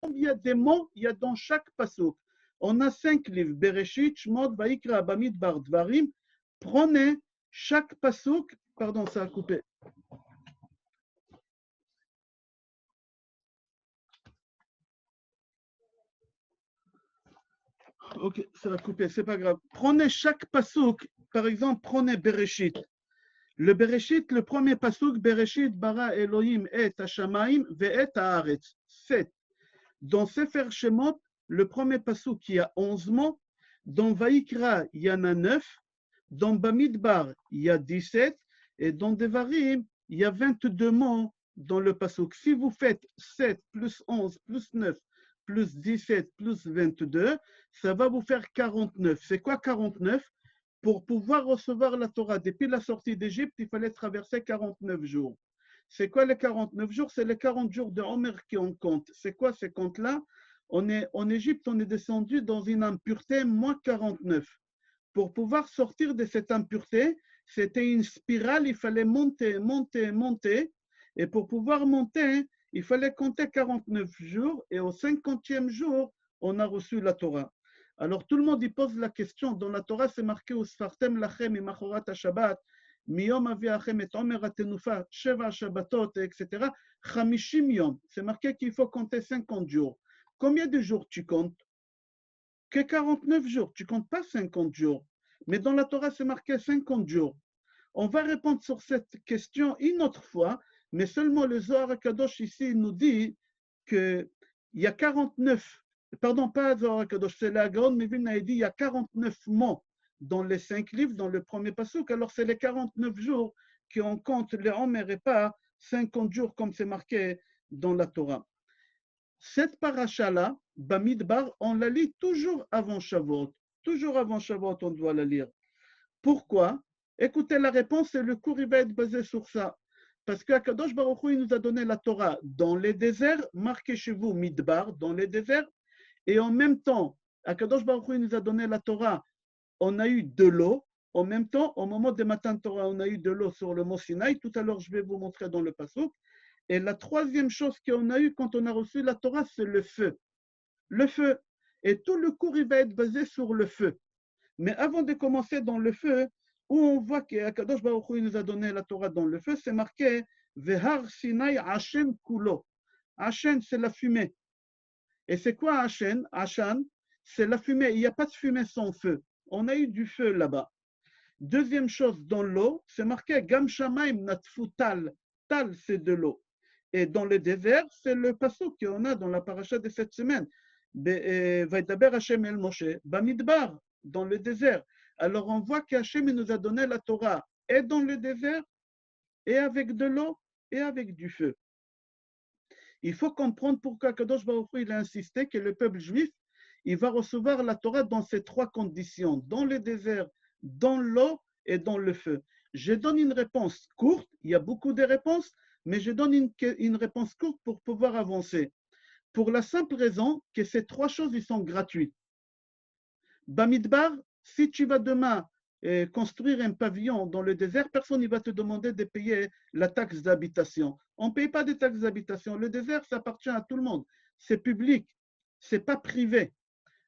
Combien de mots il y a dans chaque pasuk? On a 5 livres, Bereshit, Shmot, Vaikra, Bamidbar, Dvarim. Prenez chaque pasuk, pardon, ça a coupé. Ok, ça va couper, c'est pas grave. Prenez chaque pasuk, par exemple, prenez Bereshit. Le Bereshit, le premier pasuk, Bereshit bara Elohim et Hashamayim ve'et haaretz. 7. Dans Sefer Shemot, le premier pasuk, il y a 11 mots. Dans Vaikra, il y en a 9. Dans Bamidbar, il y a 17. Et dans Devarim, il y a 22 mots dans le pasuk. Si vous faites 7 plus 11 plus 9 plus 17 plus 22, ça va vous faire 49. C'est quoi 49? Pour pouvoir recevoir la Torah depuis la sortie d'Égypte, il fallait traverser 49 jours. C'est quoi les 49 jours? C'est les 40 jours de Homer qui on compte. C'est quoi ces comptes-là? En Égypte, on est descendu dans une impureté moins 49. Pour pouvoir sortir de cette impureté, c'était une spirale, il fallait monter, monter, monter. Et pour pouvoir monter, il fallait compter 49 jours. Et au 50e jour, on a reçu la Torah. Alors tout le monde y pose la question. Dans la Torah, c'est marqué au Sfartem lachem et machorat Shabbat, miyom aviachem et omer atenufa, sheva shabbatot, etc. Chamishim yom. C'est marqué qu'il faut compter 50 jours. Combien de jours tu comptes? Que 49 jours. Tu ne comptes pas 50 jours. Mais dans la Torah, c'est marqué 50 jours. On va répondre sur cette question une autre fois, mais seulement le Zohar HaKadosh ici nous dit qu'il y a 49, pardon, pas Zohar HaKadosh, c'est la Gaon Mevin a dit il y a 49 mots dans les 5 livres, dans le premier pasuk, alors c'est les 49 jours qu'on compte les Homer et pas 50 jours comme c'est marqué dans la Torah. Cette paracha-là, Bamidbar, on la lit toujours avant Shavuot. Toujours avant Shavuot, on doit la lire. Pourquoi? Écoutez la réponse et le cours il va être basé sur ça. Parce qu'Akadosh Baruch Hu, il nous a donné la Torah dans les déserts, marqué chez vous Midbar, dans les déserts, et en même temps, Akadosh Baruch Hu, il nous a donné la Torah, on a eu de l'eau. En même temps, au moment des matins de Torah, on a eu de l'eau sur le mont Sinaï. Tout à l'heure, je vais vous montrer dans le pasuk. Et la troisième chose qu'on a eue quand on a reçu la Torah, c'est le feu. Le feu. Et tout le cours, il va être basé sur le feu. Mais avant de commencer dans le feu, où on voit qu'Akadosh Baruch Hu nous a donné la Torah dans le feu, c'est marqué Vehar Sinai Hashem Kulo. Hashem, c'est la fumée. Et c'est quoi Hashem? Hashan, c'est la fumée. Il n'y a pas de fumée sans feu. On a eu du feu là-bas. Deuxième chose, dans l'eau, c'est marqué Gam Shamaim Natfu Tal. Tal, c'est de l'eau. Et dans le désert, c'est le pasuk qu'on a dans la paracha de cette semaine. Vaidaber Hashem el Moshe, Bamidbar, dans le désert. Alors on voit qu'Hachem nous a donné la Torah et dans le désert, et avec de l'eau, et avec du feu. Il faut comprendre pourquoi Kadosh Baruch Hu, il a insisté que le peuple juif, il va recevoir la Torah dans ces trois conditions, dans le désert, dans l'eau et dans le feu. Je donne une réponse courte, il y a beaucoup de réponses, mais je donne une réponse courte pour pouvoir avancer. Pour la simple raison que ces trois choses, ils sont gratuites. Bamidbar, si tu vas demain construire un pavillon dans le désert, personne ne va te demander de payer la taxe d'habitation. On ne paye pas de taxe d'habitation. Le désert, ça appartient à tout le monde. C'est public, ce n'est pas privé.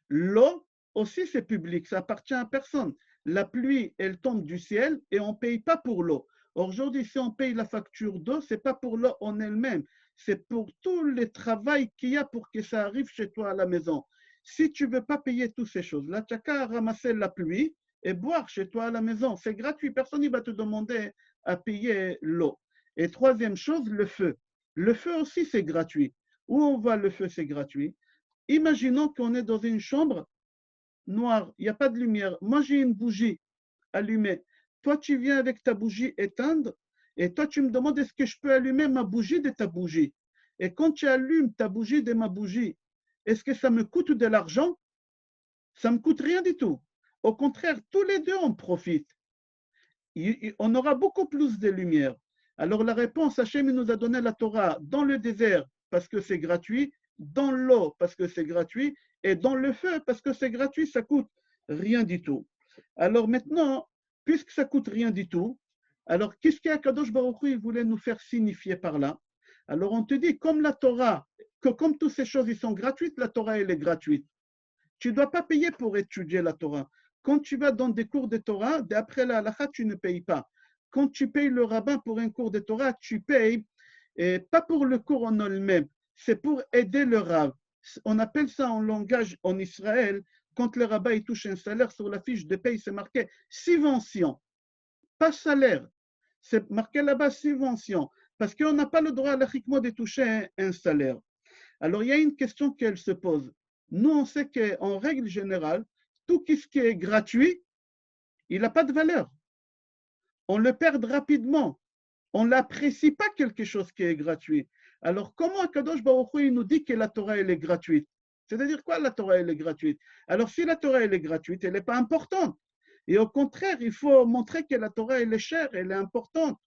L'eau aussi, c'est public, ça appartient à personne. La pluie, elle tombe du ciel et on ne paye pas pour l'eau. Aujourd'hui, si on paye la facture d'eau, ce n'est pas pour l'eau en elle-même, c'est pour tout le travail qu'il y a pour que ça arrive chez toi à la maison. Si tu ne veux pas payer toutes ces choses-là, tu n'as qu'à ramasser la pluie et boire chez toi à la maison. C'est gratuit, personne ne va te demander à payer l'eau. Et troisième chose, le feu. Le feu aussi, c'est gratuit. Où on voit le feu, c'est gratuit. Imaginons qu'on est dans une chambre noire, il n'y a pas de lumière. Moi, j'ai une bougie allumée. Toi, tu viens avec ta bougie éteindre et toi, tu me demandes est-ce que je peux allumer ma bougie de ta bougie. Et quand tu allumes ta bougie de ma bougie, est-ce que ça me coûte de l'argent? Ça ne me coûte rien du tout. Au contraire, tous les deux, on profite. On aura beaucoup plus de lumière. Alors la réponse, Hachem nous a donné la Torah dans le désert parce que c'est gratuit, dans l'eau parce que c'est gratuit, et dans le feu parce que c'est gratuit, ça coûte rien du tout. Alors maintenant, puisque ça coûte rien du tout, alors qu'est-ce qu'Akadosh Baruch Hu voulait nous faire signifier par là? Alors on te dit, comme la Torah, que comme toutes ces choses ils sont gratuites, la Torah elle est gratuite. Tu ne dois pas payer pour étudier la Torah. Quand tu vas dans des cours de Torah, d'après la halakha, tu ne payes pas. Quand tu payes le rabbin pour un cours de Torah, tu payes, et pas pour le cours en lui-même, c'est pour aider le rabbin. On appelle ça en langage en Israël, quand le rabbin il touche un salaire sur la fiche de paye, c'est marqué subvention, pas salaire. C'est marqué là-bas subvention, parce qu'on n'a pas le droit laïquement de toucher un salaire. Alors, il y a une question qu'elle se pose. Nous, on sait qu'en règle générale, tout ce qui est gratuit, il n'a pas de valeur. On le perd rapidement. On n'apprécie pas quelque chose qui est gratuit. Alors, comment Akadosh Baruch Hu, il nous dit que la Torah, elle est gratuite? C'est-à-dire quoi, la Torah, elle est gratuite? Alors, si la Torah, elle est gratuite, elle n'est pas importante. Et au contraire, il faut montrer que la Torah, elle est chère, elle est importante.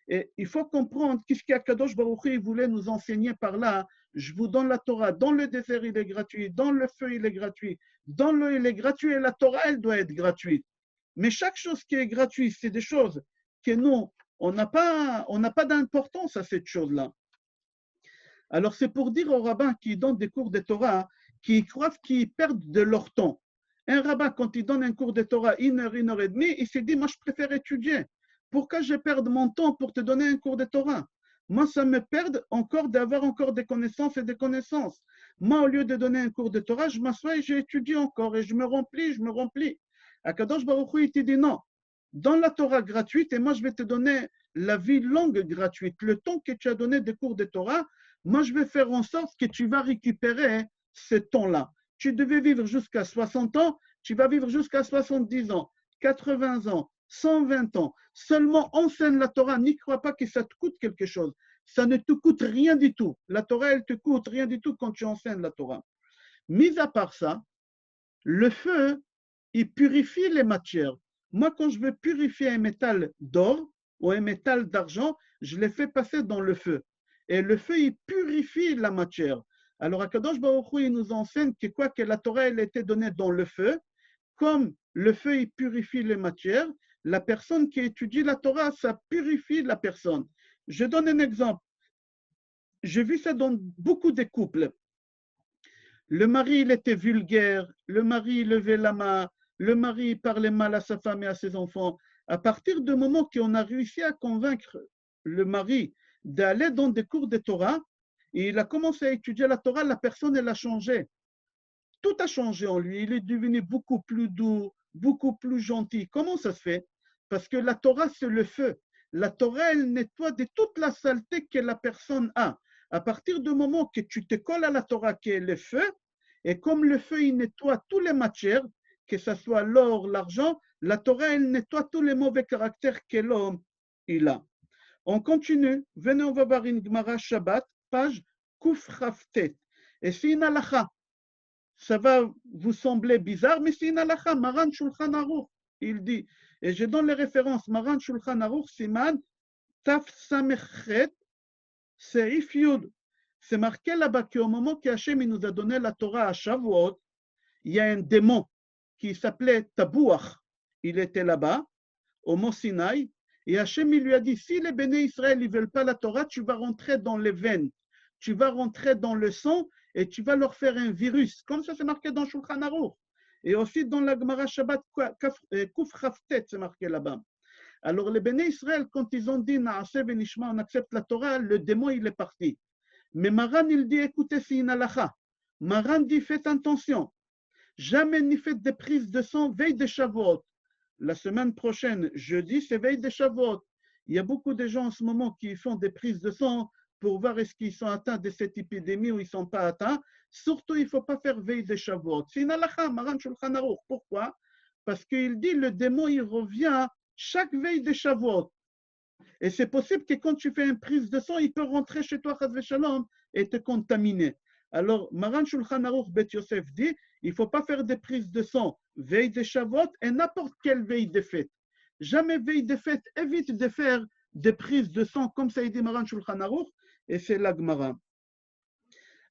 Et il faut comprendre qu'est-ce qu'Akadosh Baruch Hu voulait nous enseigner par là. Je vous donne la Torah. Dans le désert, il est gratuit. Dans le feu, il est gratuit. Dans l'eau, il est gratuit. Et la Torah, elle doit être gratuite. Mais chaque chose qui est gratuite, c'est des choses que nous, on n'a pas d'importance à cette chose-là. Alors, c'est pour dire aux rabbins qui donnent des cours de Torah, qui croient qu'ils perdent de leur temps. Un rabbin, quand il donne un cours de Torah, 1 heure et demie, il s'est dit, moi, je préfère étudier. Pourquoi je perds mon temps pour te donner un cours de Torah? Moi, ça me perd encore d'avoir encore des connaissances et des connaissances. Moi, au lieu de donner un cours de Torah, je m'assois et j'étudie encore et je me remplis. Akadosh Baruch Hu, il te dit non. Dans la Torah gratuite, et moi, je vais te donner la vie longue gratuite. Le temps que tu as donné des cours de Torah, moi, je vais faire en sorte que tu vas récupérer ce temps-là. Tu devais vivre jusqu'à 60 ans, tu vas vivre jusqu'à 70 ans, 80 ans, 120 ans. Seulement enseigne la Torah, n'y crois pas que ça te coûte quelque chose. Ça ne te coûte rien du tout. La Torah, elle te coûte rien du tout quand tu enseignes la Torah. Mis à part ça, le feu, il purifie les matières. Moi, quand je veux purifier un métal d'or ou un métal d'argent, je les fais passer dans le feu. Et le feu, il purifie la matière. Alors, Akadosh Baruch Hu, il nous enseigne que quoi que la Torah, elle a été donnée dans le feu, comme le feu, il purifie les matières, la personne qui étudie la Torah, ça purifie la personne. Je donne un exemple. J'ai vu ça dans beaucoup de couples. Le mari, il était vulgaire, le mari, il levait la main, le mari parlait mal à sa femme et à ses enfants. À partir du moment qu'on a réussi à convaincre le mari d'aller dans des cours de Torah, et il a commencé à étudier la Torah, la personne, elle a changé. Tout a changé en lui. Il est devenu beaucoup plus doux, beaucoup plus gentil. Comment ça se fait? Parce que la Torah, c'est le feu. La Torah, elle nettoie de toute la saleté que la personne a. À partir du moment que tu te colles à la Torah, qui est le feu, et comme le feu, il nettoie toutes les matières, que ce soit l'or, l'argent, la Torah, elle nettoie tous les mauvais caractères que l'homme il a. On continue. Venez, on va voir une Gemara Shabbat, page Kuf Raftet. Et c'est une halakha. Ça va vous sembler bizarre, mais c'est une halakha. Maran Shulchan Aruch, il dit. Et je donne les références. Maran Shulchan Aruch, Siman, Taf Samechet, Seif Yud. C'est marqué là-bas qu'au moment qu'Hachem nous a donné la Torah à Shavuot, il y a un démon qui s'appelait Tabouach. Il était là-bas, au Mont Sinaï, et Hachem lui a dit, si les béné Israël ne veulent pas la Torah, tu vas rentrer dans les veines, tu vas rentrer dans le sang, et tu vas leur faire un virus. Comme ça, c'est marqué dans Shulchan Aruch. Et aussi dans la Gemara Shabbat Kuf Raftet, c'est marqué là-bas. Alors, les béné Israël, quand ils ont dit Naaseh Venishma, on accepte la Torah, le démon, il est parti. Mais Maran, il dit, écoutez, c'est une halakha. Maran dit, faites attention. Jamais n'y faites des prises de sang veille de Shavuot. La semaine prochaine, jeudi, c'est veille de Shavuot. Il y a beaucoup de gens en ce moment qui font des prises de sang pour voir est-ce qu'ils sont atteints de cette épidémie ou ils ne sont pas atteints. Surtout, il ne faut pas faire veille de Shavuot. C'est une halakha, Maran Shulchan Aruch. Pourquoi? Parce qu'il dit, le démon, il revient chaque veille de Shavuot. Et c'est possible que quand tu fais une prise de sang, il peut rentrer chez toi, Chas v'Shalom, et te contaminer. Alors, Maran Shulchan Aruch Bet Yosef dit, il ne faut pas faire des prises de sang veille de Shavuot et n'importe quelle veille de fête. Jamais veille de fête, évite de faire des prises de sang, comme ça il dit Maran Shulchan Aruch, et c'est la Gemara.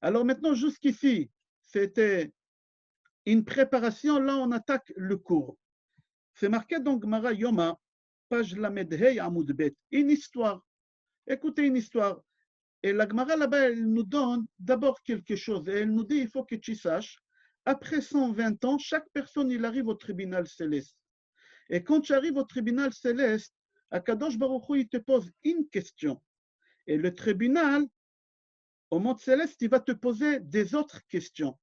Alors maintenant, jusqu'ici, c'était une préparation, là on attaque le cours. C'est marqué dans Gemara Yoma, page Lamed Hey Amud Bet, une histoire. Écoutez une histoire. Et la Gemara là-bas, elle nous donne d'abord quelque chose. Et elle nous dit, il faut que tu saches, après 120 ans, chaque personne, il arrive au tribunal céleste. Et quand tu arrives au tribunal céleste, Akadosh Baruch Hu, il te pose une question. Et le tribunal, au monde céleste, il va te poser des autres questions.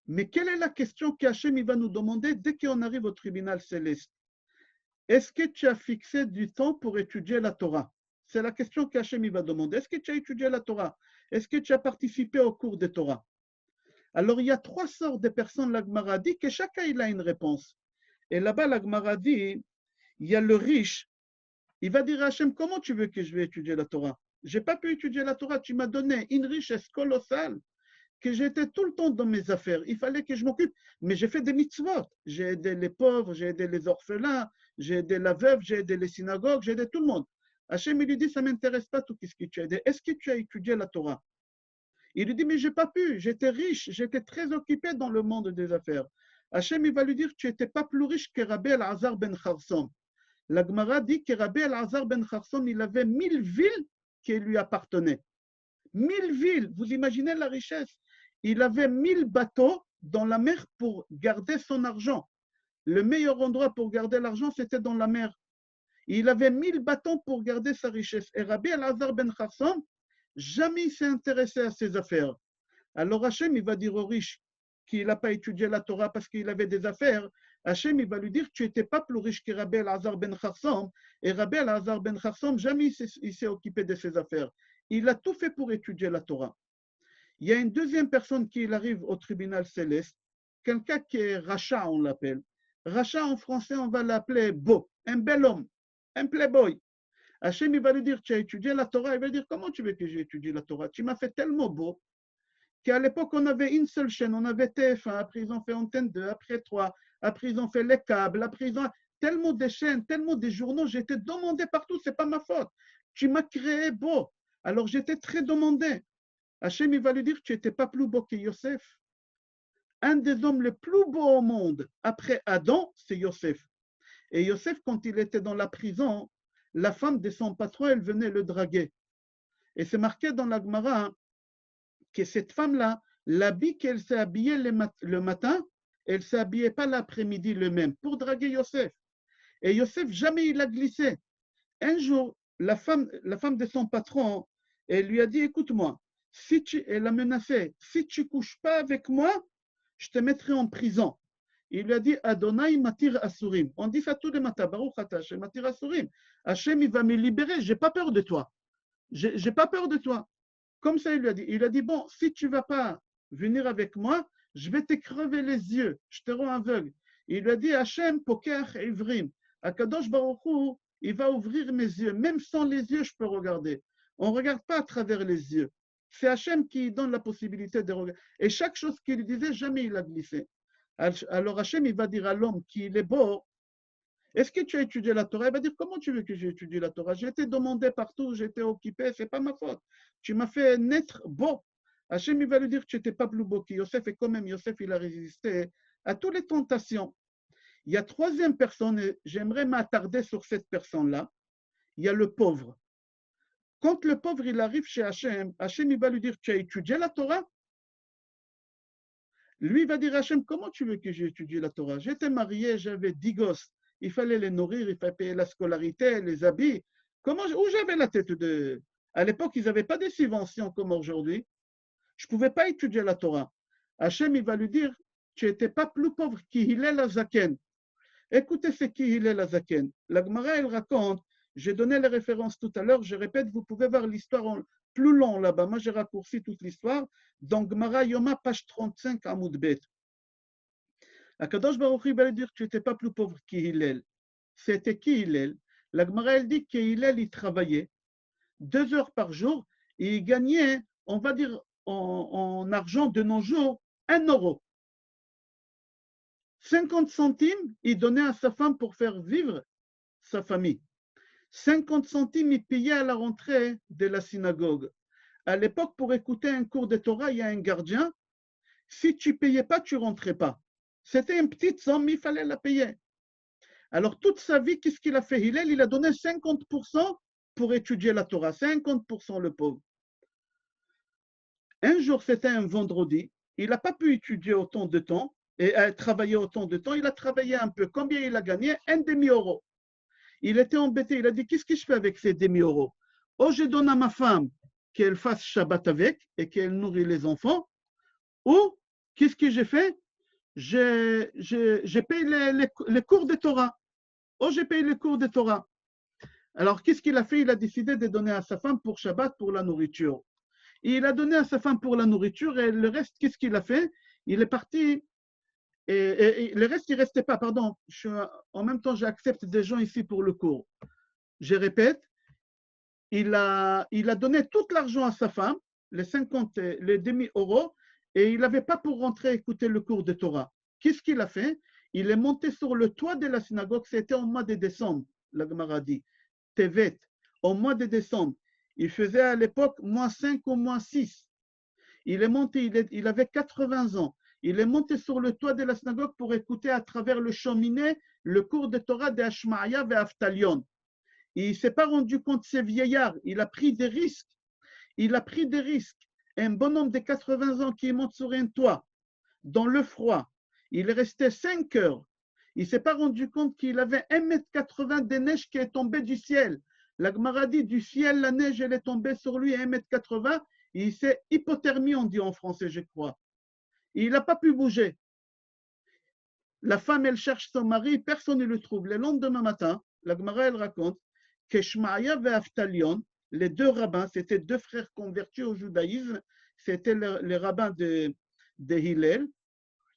Mais quelle est la question qu'Hachem il va nous demander dès qu'on arrive au tribunal céleste? Est-ce que tu as fixé du temps pour étudier la Torah? C'est la question qu'Hachem il va demander. Est-ce que tu as étudié la Torah? Est-ce que tu as participé au cours de Torah? Alors, il y a trois sortes de personnes, la Gemara dit, que chacun il a une réponse. Et là-bas, la Gemara dit, il y a le riche, il va dire à Hachem, comment tu veux que je vais étudier la Torah? Je n'ai pas pu étudier la Torah, tu m'as donné une richesse colossale, que j'étais tout le temps dans mes affaires. Il fallait que je m'occupe, mais j'ai fait des mitzvot. J'ai aidé les pauvres, j'ai aidé les orphelins, j'ai aidé la veuve, j'ai aidé les synagogues, j'ai aidé tout le monde. Hachem, il lui dit, ça ne m'intéresse pas tout ce que tu as aidé. Est-ce que tu as étudié la Torah? Il lui dit, mais je n'ai pas pu, j'étais riche, j'étais très occupé dans le monde des affaires. Hachem, il va lui dire, tu n'étais pas plus riche que Rabbi El-Azar ben Kharsom. La Gemara dit que Rabbi El-Azar ben Kharsom, il avait 1000 villes qui lui appartenaient. 1000 villes, vous imaginez la richesse. Il avait 1000 bateaux dans la mer pour garder son argent. Le meilleur endroit pour garder l'argent, c'était dans la mer. Il avait 1000 bateaux pour garder sa richesse. Et Rabbi El-Azar ben Kharsom, jamais il s'est intéressé à ses affaires. Alors Hachem, il va dire aux riches qu'il n'a pas étudié la Torah parce qu'il avait des affaires. Hachem, il va lui dire, tu n'étais pas plus riche que Rabbi El-Azar ben Kharsom. Et Rabbi El-Azar ben Kharsom, jamais il s'est occupé de ses affaires. Il a tout fait pour étudier la Torah. Il y a une deuxième personne qui arrive au tribunal céleste, quelqu'un qui est Racha, on l'appelle. Racha, en français, on va l'appeler beau, un bel homme, un playboy. Hachem, il va lui dire, tu as étudié la Torah. Il va dire, comment tu veux que j'ai étudié la Torah? Tu m'as fait tellement beau qu'à l'époque, on avait une seule chaîne, on avait TF1, après ils ont fait Antenne 2, après 3, après ils ont fait les câbles, après ils ont tellement de chaînes, tellement de journaux, j'étais demandé partout, c'est pas ma faute. Tu m'as créé beau. Alors j'étais très demandé. Hachem, il va lui dire, tu n'étais pas plus beau que Yosef. Un des hommes les plus beaux au monde, après Adam, c'est Yosef. Et Yosef, quand il était dans la prison, la femme de son patron, elle venait le draguer. Et c'est marqué dans la Gemara que cette femme-là, l'habit qu'elle s'est habillée le matin, elle ne s'est habillée pas l'après-midi le même, pour draguer Yosef. Et Yosef, jamais il a glissé. Un jour, la femme de son patron, elle lui a dit, écoute-moi, elle a menacé, si tu ne couches pas avec moi, je te mettrai en prison. Il lui a dit, Adonai matir asurim. On dit ça tous les matins, Baruch ata Hashem matir asurim. Hachem, il va me libérer, je n'ai pas peur de toi. Je n'ai pas peur de toi. Comme ça, il lui a dit. Il a dit, bon, si tu ne vas pas venir avec moi, je vais te crever les yeux, je te rends aveugle. Il lui a dit, Hachem poker ivrim. Akadosh Baruch Hu, il va ouvrir mes yeux. Même sans les yeux, je peux regarder. On ne regarde pas à travers les yeux. C'est Hachem qui donne la possibilité de regarder. Et chaque chose qu'il disait, jamais il a glissé. Alors Hachem, il va dire à l'homme qu'il est beau, est-ce que tu as étudié la Torah? Il va dire, comment tu veux que j'ai étudié la Torah? J'ai été demandé partout, j'ai été occupé, ce n'est pas ma faute. Tu m'as fait naître beau. Hachem, il va lui dire, tu n'étais pas plus beau que Yosef, et quand même, Yosef, il a résisté à toutes les tentations. Il y a troisième personne, et j'aimerais m'attarder sur cette personne-là. Il y a le pauvre. Quand le pauvre, il arrive chez Hachem, Hachem, il va lui dire, tu as étudié la Torah? Lui, il va dire, Hachem, comment tu veux que j'ai étudié la Torah? J'étais marié, j'avais 10 gosses. Il fallait les nourrir, il fallait payer la scolarité, les habits. Où j'avais la tête de... À l'époque, ils n'avaient pas de subventions comme aujourd'hui. Je ne pouvais pas étudier la Torah. Hachem, il va lui dire, tu n'étais pas plus pauvre qu'Hillel Azaken. Écoutez ce qu'Hillel Azaken. La Gemara, elle raconte, j'ai donné les références tout à l'heure, je répète, vous pouvez voir l'histoire en plus long là-bas. Moi, j'ai raccourci toute l'histoire. Donc, Gemara Yoma, page 35, Amoud Bet. Akadosh Baruch Hu va lui dire, tu n'étais pas plus pauvre qu'Hillel. C'était qui Hillel? La Gemara, elle dit qu'Hillel, il travaillait 2 heures par jour et il gagnait, on va dire, en argent de nos jours, 1 euro. 50 centimes, il donnait à sa femme pour faire vivre sa famille. 50 centimes, il payait à la rentrée de la synagogue. À l'époque, pour écouter un cours de Torah, il y a un gardien. Si tu ne payais pas, tu ne rentrais pas. C'était une petite somme, mais il fallait la payer. Alors, toute sa vie, qu'est-ce qu'il a fait? Il a donné 50% pour étudier la Torah. 50% le pauvre. Un jour, c'était un vendredi, il n'a pas pu étudier autant de temps et travailler autant de temps, il a travaillé un peu. Combien il a gagné? Un demi-euro. Il était embêté, il a dit, qu'est-ce que je fais avec ces demi-euros? Ou je donne à ma femme qu'elle fasse Shabbat avec et qu'elle nourrit les enfants, ou qu'est-ce que j'ai fait? J'ai payé les cours de Torah. Ou j'ai payé les cours de Torah. Alors, qu'est-ce qu'il a fait? Il a décidé de donner à sa femme pour Shabbat, pour la nourriture. Et il a donné à sa femme pour la nourriture et le reste, qu'est-ce qu'il a fait? Il est parti et le reste, il ne restait pas. Pardon, en même temps, j'accepte des gens ici pour le cours. Je répète, il a donné tout l'argent à sa femme, les 50, les demi-euros, et il n'avait pas pour rentrer écouter le cours de Torah. Qu'est-ce qu'il a fait? Il est monté sur le toit de la synagogue, c'était au mois de décembre, la Gemara dit, Tevet, au mois de décembre. Il faisait à l'époque moins 5 ou moins 6. Il est monté, il avait 80 ans. Il est monté sur le toit de la synagogue pour écouter à travers le cheminée le cours de Torah de Hashmaya et Aftalion. Il ne s'est pas rendu compte, ces vieillards, il a pris des risques. Il a pris des risques. Un bonhomme de 80 ans qui monte sur un toit, dans le froid, il est resté 5 heures. Il ne s'est pas rendu compte qu'il avait 1,80 m de neige qui est tombée du ciel. La Gemara dit du ciel, la neige, elle est tombée sur lui à 1,80 m. Il s'est hypothermie, on dit en français, je crois. Il n'a pas pu bouger. La femme, elle cherche son mari, personne ne le trouve. Le lendemain matin, la Gemara, elle raconte que Shmaïa et Aftalion, les deux rabbins, c'était deux frères convertis au judaïsme, c'était les rabbins de Hillel.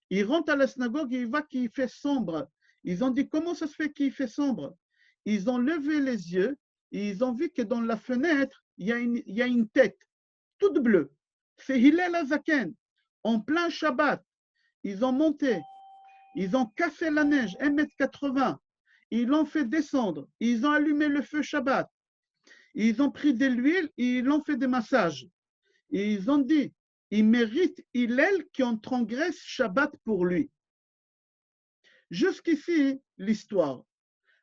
Ils rentrent à la synagogue et ils voient qu'il fait sombre. Ils ont dit, comment ça se fait qu'il fait sombre? Ils ont levé les yeux et ils ont vu que dans la fenêtre, il y a une tête toute bleue. C'est Hillel Azaken. En plein Shabbat, ils ont monté, ils ont cassé la neige, 1,80 m. Ils l'ont fait descendre, ils ont allumé le feu Shabbat. Ils ont pris de l'huile et ils l'ont fait des massages. Et ils ont dit, il mérite Hillel qui en transgresse Shabbat pour lui. Jusqu'ici, l'histoire.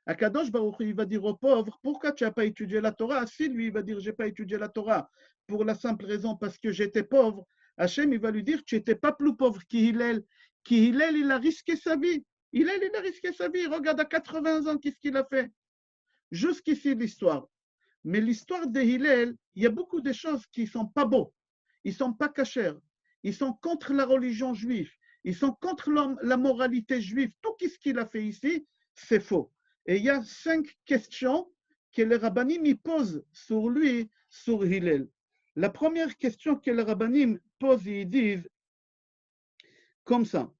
Akadosh Baruch il va dire au pauvre, pourquoi tu n'as pas étudié la Torah? Si lui, il va dire, je n'ai pas étudié la Torah pour la simple raison parce que j'étais pauvre. Hachem, il va lui dire, tu n'étais pas plus pauvre qu'Hillel. Qu'Hillel, il a risqué sa vie. Hillel, il a risqué sa vie. Regarde, à 80 ans, qu'est-ce qu'il a fait? Jusqu'ici, l'histoire. Mais l'histoire de Hillel, il y a beaucoup de choses qui ne sont pas beaux. Ils ne sont pas cachers. Ils sont contre la religion juive. Ils sont contre la moralité juive. Tout ce qu'il a fait ici, c'est faux. Et il y a 5 questions que les rabbinim posent sur lui, sur Hillel. La première question que les rabbinim posent, ils disent comme ça.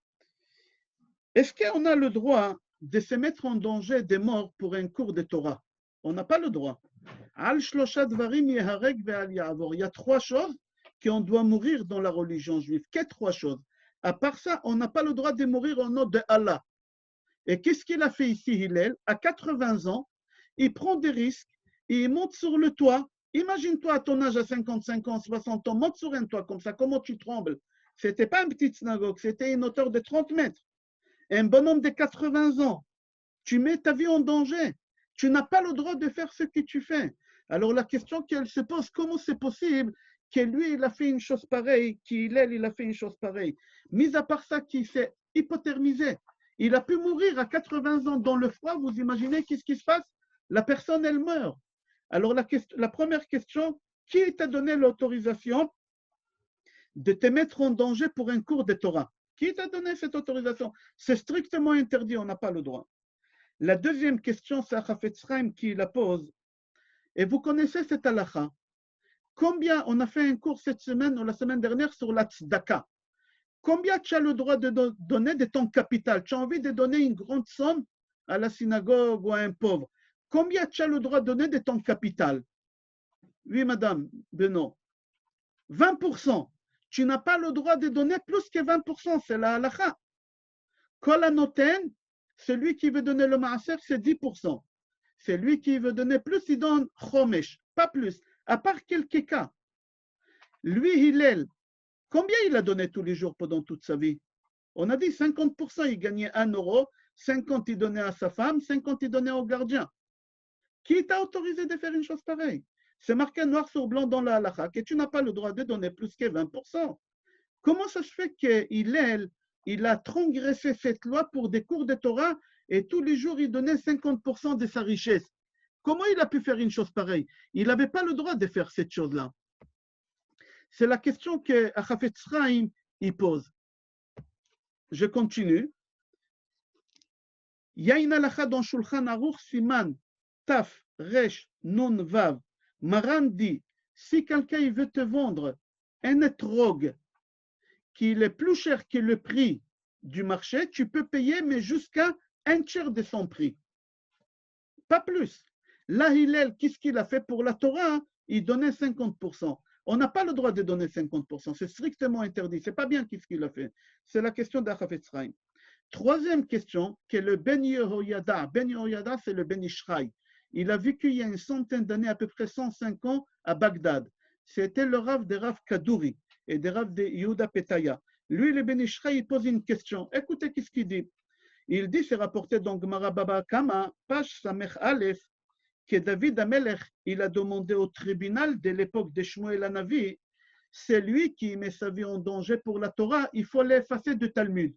Est-ce qu'on a le droit de se mettre en danger des morts pour un cours de Torah? On n'a pas le droit. Il y a 3 choses qu'on doit mourir dans la religion juive. Quelles 3 choses? À part ça, on n'a pas le droit de mourir au nom de Allah. Et qu'est-ce qu'il a fait ici, Hillel? À 80 ans, il prend des risques et il monte sur le toit. Imagine-toi à ton âge, à 55 ans, 60 ans, monte sur un toit comme ça, comment tu trembles? Ce n'était pas une petite synagogue, c'était une hauteur de 30 mètres. Un bonhomme de 80 ans, tu mets ta vie en danger. Tu n'as pas le droit de faire ce que tu fais. Alors la question qu'elle se pose, comment c'est possible que lui, il a fait une chose pareille, qu'Hillel, il a fait une chose pareille? Mis à part ça, qu'il s'est hypothermisé. Il a pu mourir à 80 ans dans le froid. Vous imaginez qu'est-ce qui se passe? La personne, elle meurt. Alors la première question, qui t'a donné l'autorisation de te mettre en danger pour un cours de Torah? Qui t'a donné cette autorisation? C'est strictement interdit, on n'a pas le droit. La deuxième question, c'est Chafetz Chaim qui la pose. Et vous connaissez cette halakha. Combien, on a fait un cours cette semaine ou la semaine dernière sur la tzedaka. Combien tu as le droit de donner de ton capital? Tu as envie de donner une grande somme à la synagogue ou à un pauvre. Combien tu as le droit de donner de ton capital? Oui, madame Benoît. 20%. Tu n'as pas le droit de donner plus que 20%. C'est la halakha. Kol hanoten, celui qui veut donner le maaser, c'est 10%. Celui qui veut donner plus, il donne chomesh, pas plus, à part quelques cas. Lui, Hillel, combien il a donné tous les jours pendant toute sa vie? On a dit 50%, il gagnait 1 euro, 50 il donnait à sa femme, 50 il donnait au gardien. Qui t'a autorisé de faire une chose pareille? C'est marqué noir sur blanc dans la halakha que tu n'as pas le droit de donner plus que 20%. Comment ça se fait qu'il a transgressé cette loi pour des cours de Torah et tous les jours il donnait 50% de sa richesse? Comment il a pu faire une chose pareille? Il n'avait pas le droit de faire cette chose-là. C'est la question que Chafetz Chaim il pose. Je continue. Il y a une halakha dans Shulchan Aruch Siman Taf Resh Nun Vav. Maran dit, si quelqu'un veut te vendre un etrog qui est plus cher que le prix du marché, tu peux payer, mais jusqu'à un tiers de son prix. Pas plus. Là, Hillel, qu'est-ce qu'il a fait pour la Torah? Il donnait 50%. On n'a pas le droit de donner 50%. C'est strictement interdit. C'est pas bien qu'est-ce qu'il a fait. C'est la question d'Achafetz Chaim. Troisième question, qui est le Ben Yehoyada. Ben Yehoyada, c'est le Ben Ishraï. Il a vécu il y a une centaine d'années, à peu près 105 ans, à Bagdad. C'était le Rav des Rav Kadouri et des Rav de Yehuda Petaya. Lui, le Ben Ishraï, il pose une question. Écoutez qu'est-ce qu'il dit. Il dit, c'est rapporté dans Gemara Baba Kama, page Samech Aleph, que David Amelech, il a demandé au tribunal de l'époque de Shmuel Hanavi, c'est lui qui met sa vie en danger pour la Torah, il faut l'effacer du Talmud.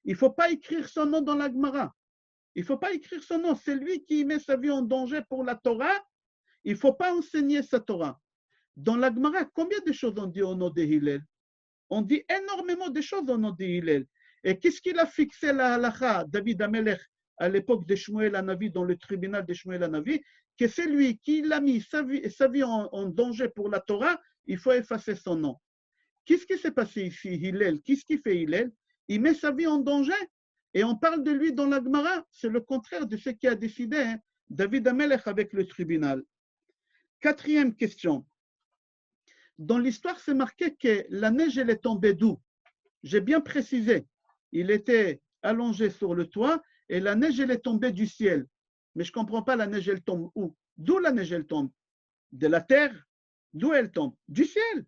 Il ne faut pas écrire son nom dans la Gemara. Il ne faut pas écrire son nom. C'est lui qui met sa vie en danger pour la Torah. Il ne faut pas enseigner sa Torah. Dans la Gemara, combien de choses on dit au nom de Hillel? On dit énormément de choses au nom de Hillel. Et qu'est-ce qu'il a fixé la halakha, David Amelech, à l'époque de Shmuel Hanavi, dans le tribunal de Shmuel Hanavi, que c'est lui qui a mis sa vie en danger pour la Torah, il faut effacer son nom. Qu'est-ce qui s'est passé ici, Hillel? Qu'est-ce qu'il fait Hillel? Il met sa vie en danger et on parle de lui dans la Gemara. C'est le contraire de ce qui a décidé David Amelech avec le tribunal. Quatrième question. Dans l'histoire, c'est marqué que la neige, elle est tombée d'où? J'ai bien précisé. Il était allongé sur le toit et la neige, elle est tombée du ciel. Mais je ne comprends pas, la neige, elle tombe où? D'où la neige, elle tombe? De la terre? D'où elle tombe? Du ciel.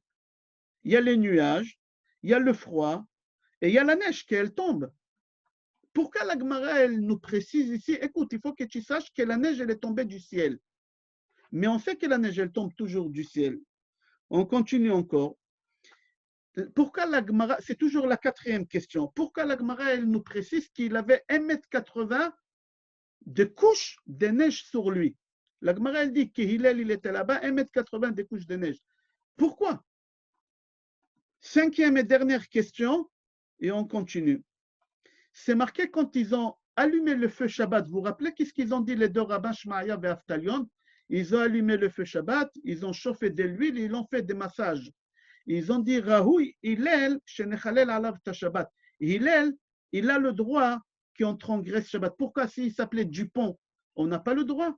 Il y a les nuages, il y a le froid et il y a la neige qu'elle tombe. Pourquoi la Gemara, elle nous précise ici, écoute, il faut que tu saches que la neige, elle est tombée du ciel. Mais on sait que la neige, elle tombe toujours du ciel. On continue encore. Pourquoi la Gemara, c'est toujours la quatrième question, pourquoi la Gemara, elle nous précise qu'il avait 1,80 m de couches de neige sur lui? La Gemara, elle dit que Hillel, il était là-bas, 1,80 m de couches de neige. Pourquoi? Cinquième et dernière question, et on continue. C'est marqué quand ils ont allumé le feu Shabbat. Vous vous rappelez qu'est-ce qu'ils ont dit les deux rabbins Shmaïa et Aftalion? Ils ont allumé le feu Shabbat, ils ont chauffé de l'huile, ils ont fait des massages. Ils ont dit Rahoui Hillel shenechalel alav ta Shabbat. Hillel, il a le droit qu'on transgresse Shabbat. Pourquoi s'il s'appelait Dupont, on n'a pas le droit?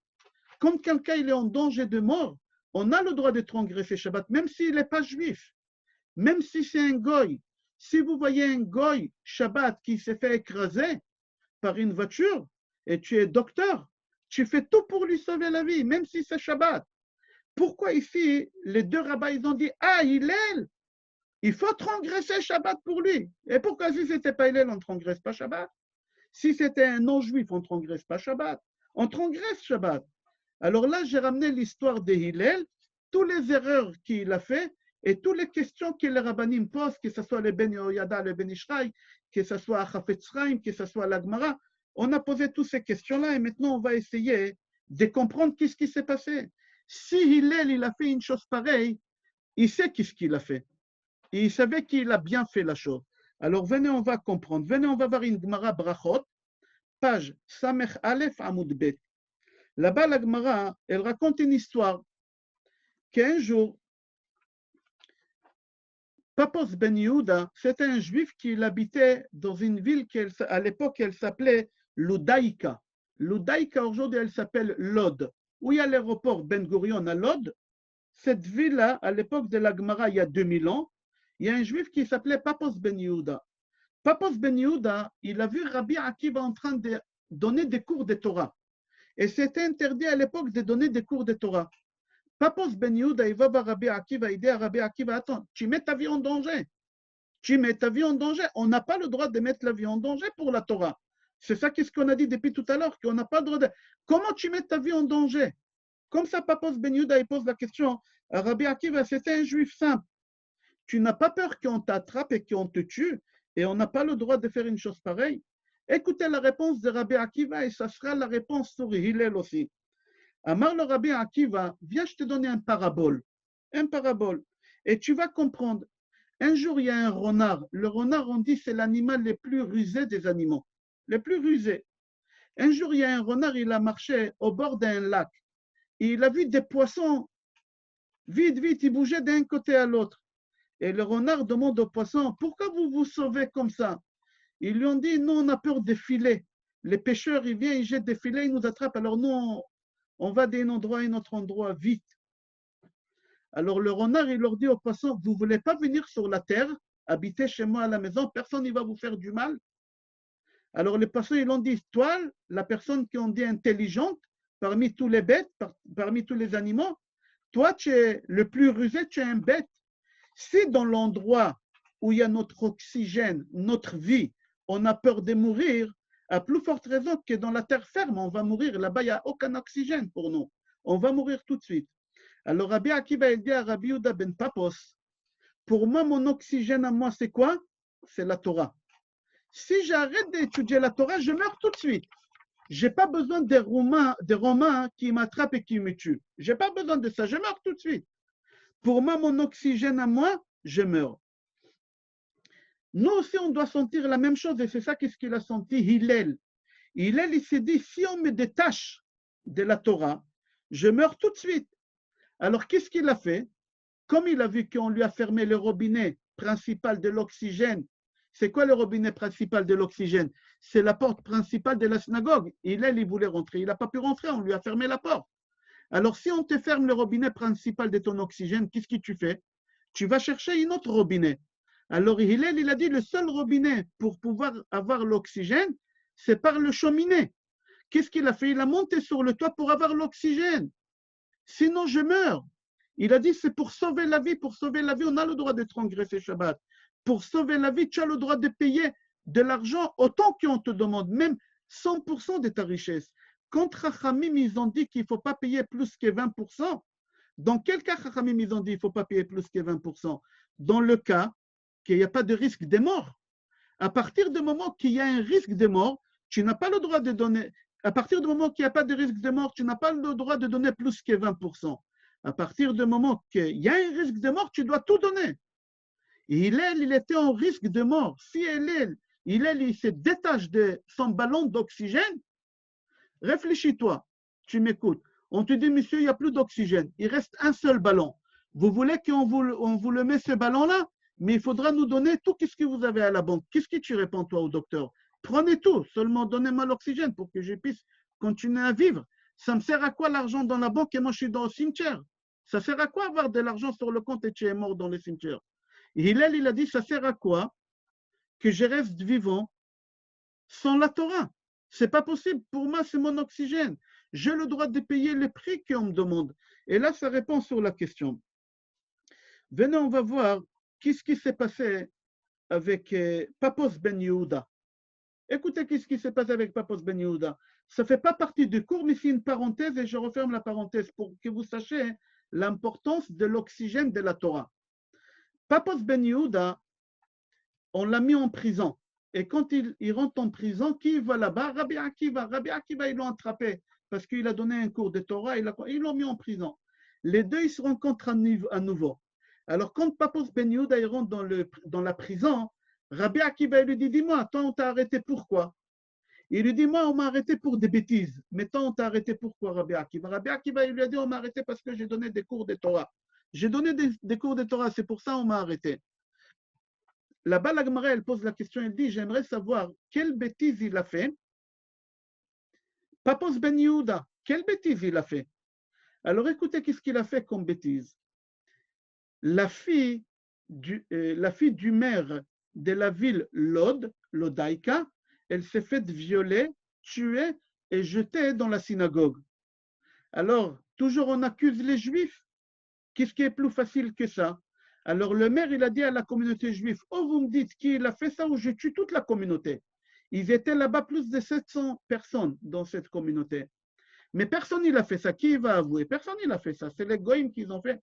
Quand quelqu'un il est en danger de mort, on a le droit de transgresser Shabbat, même s'il n'est pas juif, même si c'est un goy. Si vous voyez un goy Shabbat qui s'est fait écraser par une voiture et tu es docteur, tu fais tout pour lui sauver la vie, même si c'est Shabbat. Pourquoi ici, les deux rabbins, ils ont dit, ah, Hillel, il faut transgresser Shabbat pour lui. Et pourquoi si ce n'était pas Hillel, on ne transgresse pas Shabbat? Si c'était un non-juif, on ne transgresse pas Shabbat. On transgresse Shabbat. Alors là, j'ai ramené l'histoire de Hillel, toutes les erreurs qu'il a fait et toutes les questions que les rabbanim posent, que ce soit le Ben Yehoyada, le Ben Ishraï, que ce soit Chafetz Chaim, que ce soit la Gemara. On a posé toutes ces questions-là et maintenant on va essayer de comprendre qu'est-ce qui s'est passé. Si Hillel, il a fait une chose pareille, il sait qu'est-ce qu'il a fait. Et il savait qu'il a bien fait la chose. Alors venez, on va comprendre. Venez, on va voir une Gemara Brachot, page Samech Aleph Amoud Bet. Là-bas, la Gemara, elle raconte une histoire qu'un jour, Papos Ben Yehuda, c'était un juif qui habitait dans une ville qui, à l'époque, elle s'appelait Ludaïka. Ludaïka, aujourd'hui, elle s'appelle Lod. Où il y a l'aéroport Ben Gurion à Lod, cette ville-là, à l'époque de la Gemara, il y a 2000 ans, il y a un juif qui s'appelait Papos Ben Yehuda. Papos Ben Yehuda, il a vu Rabbi Akiva en train de donner des cours de Torah. Et c'était interdit à l'époque de donner des cours de Torah. Papos Ben Yehuda, il va voir Rabbi Akiva, il dit à Rabbi Akiva, attends, tu mets ta vie en danger. Tu mets ta vie en danger. On n'a pas le droit de mettre la vie en danger pour la Torah. C'est ça qu'est-ce qu'on a dit depuis tout à l'heure, qu'on n'a pas le droit de... Comment tu mets ta vie en danger? Comme ça, Papos Ben Yehuda, il pose la question à Rabbi Akiva, c'était un juif simple. Tu n'as pas peur qu'on t'attrape et qu'on te tue, et on n'a pas le droit de faire une chose pareille? Écoutez la réponse de Rabbi Akiva, et ça sera la réponse sur Hillel aussi. Amar le Rabbi Akiva, viens, je te donne un parabole. Un parabole. Et tu vas comprendre. Un jour, il y a un renard. Le renard, on dit, c'est l'animal le plus rusé des animaux. Le plus rusé. Un jour, il y a un renard, il a marché au bord d'un lac. Et il a vu des poissons. Vite, vite, ils bougeaient d'un côté à l'autre. Et le renard demande aux poissons, pourquoi vous vous sauvez comme ça? Ils lui ont dit, nous, on a peur des filets. Les pêcheurs, ils viennent, ils jettent des filets, ils nous attrapent. Alors nous, on va d'un endroit à un autre endroit vite. Alors le renard, il leur dit aux poissons, vous ne voulez pas venir sur la terre, habiter chez moi à la maison, personne ne va vous faire du mal. Alors les poissons, ils ont dit, toi, la personne qui on dit intelligente, parmi tous les bêtes, parmi tous les animaux, toi, tu es le plus rusé, tu es un bête. Si dans l'endroit où il y a notre oxygène, notre vie, on a peur de mourir, à plus forte raison que dans la terre ferme, on va mourir. Là-bas, il n'y a aucun oxygène pour nous. On va mourir tout de suite. Alors Rabbi Akiva dit à Rabbi Yehuda ben Papos, pour moi, mon oxygène à moi, c'est quoi? C'est la Torah. Si j'arrête d'étudier la Torah, je meurs tout de suite. Je n'ai pas besoin des Romains qui m'attrapent et qui me tuent. Je n'ai pas besoin de ça, je meurs tout de suite. Pour moi, mon oxygène à moi, je meurs. Nous aussi, on doit sentir la même chose et c'est ça qu'est-ce qu'il a senti Hillel. Hillel, il s'est dit, si on me détache de la Torah, je meurs tout de suite. Alors, qu'est-ce qu'il a fait? Comme il a vu qu'on lui a fermé le robinet principal de l'oxygène, c'est quoi le robinet principal de l'oxygène? C'est la porte principale de la synagogue. Il voulait rentrer, il n'a pas pu rentrer, on lui a fermé la porte. Alors, si on te ferme le robinet principal de ton oxygène, qu'est-ce que tu fais? Tu vas chercher un autre robinet. Alors, Hillel, il a dit, le seul robinet pour pouvoir avoir l'oxygène, c'est par le cheminée. Qu'est-ce qu'il a fait? Il a monté sur le toit pour avoir l'oxygène. Sinon, je meurs. Il a dit, c'est pour sauver la vie. Pour sauver la vie, on a le droit de transgresser Shabbat. Pour sauver la vie, tu as le droit de payer de l'argent autant qu'on te demande, même 100% de ta richesse. Quand Chachamim, ils ont dit qu'il ne faut pas payer plus que 20%, dans quel cas Chachamim, ils ont dit qu'il ne faut pas payer plus que 20%? Dans le cas qu'il n'y a pas de risque de mort. À partir du moment qu'il y a un risque de mort, tu n'as pas le droit de donner. À partir du moment qu'il n'y a pas de risque de mort, tu n'as pas le droit de donner plus que 20%. À partir du moment qu'il y a un risque de mort, tu dois tout donner. Et il était en risque de mort. Si il se détache de son ballon d'oxygène, réfléchis-toi, tu m'écoutes. On te dit, monsieur, il n'y a plus d'oxygène. Il reste un seul ballon. Vous voulez qu'on vous le met ce ballon-là? Mais il faudra nous donner tout ce que vous avez à la banque. Qu'est-ce que tu réponds, toi, au docteur? Prenez tout, seulement donnez-moi l'oxygène pour que je puisse continuer à vivre. Ça me sert à quoi l'argent dans la banque et moi je suis dans le cimetière? Ça sert à quoi avoir de l'argent sur le compte et tu es mort dans le cimetière? Et Hillel, il a dit, ça sert à quoi que je reste vivant sans la Torah? C'est pas possible. Pour moi, c'est mon oxygène. J'ai le droit de payer le prix qu'on me demande. Et là, ça répond sur la question. Venez, on va voir qu'est-ce qui s'est passé avec Papos Ben Yehuda. Écoutez qu'est-ce qui s'est passé avec Papos Ben Yehuda. Ça ne fait pas partie du cours, mais c'est une parenthèse et je referme la parenthèse pour que vous sachiez l'importance de l'oxygène de la Torah. Papos Ben Yehuda, on l'a mis en prison. Et quand il rentre en prison, qui va là-bas? Rabbi Akiva. Rabbi Akiva, ils l'ont attrapé parce qu'il a donné un cours de Torah, ils l'ont mis en prison. Les deux, ils se rencontrent à nouveau. Alors, quand Papos Ben Yehuda il rentre dans la prison, Rabbi Akiva lui dit, dis-moi, toi, on t'a arrêté pourquoi? Il lui dit, moi, on m'a arrêté pour des bêtises. Mais toi, on t'a arrêté pourquoi, Rabbi Akiva? Rabbi Akiva, il lui a dit, on m'a arrêté parce que j'ai donné des cours de Torah. J'ai donné des cours de Torah, c'est pour ça qu'on m'a arrêté. Là-bas, la Gemara, elle pose la question, elle dit, j'aimerais savoir quelle bêtise il a fait. Papos Ben Yehuda, quelle bêtise il a fait? Alors, écoutez, qu'est-ce qu'il a fait comme bêtise? La fille du maire de la ville Lodaïka, elle s'est faite violer, tuer et jeter dans la synagogue. Alors, toujours on accuse les Juifs. Qu'est-ce qui est plus facile que ça? Alors, le maire, il a dit à la communauté juive, oh, vous me dites qu'il a fait ça ou je tue toute la communauté. Ils étaient là-bas plus de 700 personnes dans cette communauté. Mais personne n'a fait ça. Qui va avouer? Personne n'a fait ça. C'est les goïms qui ont fait.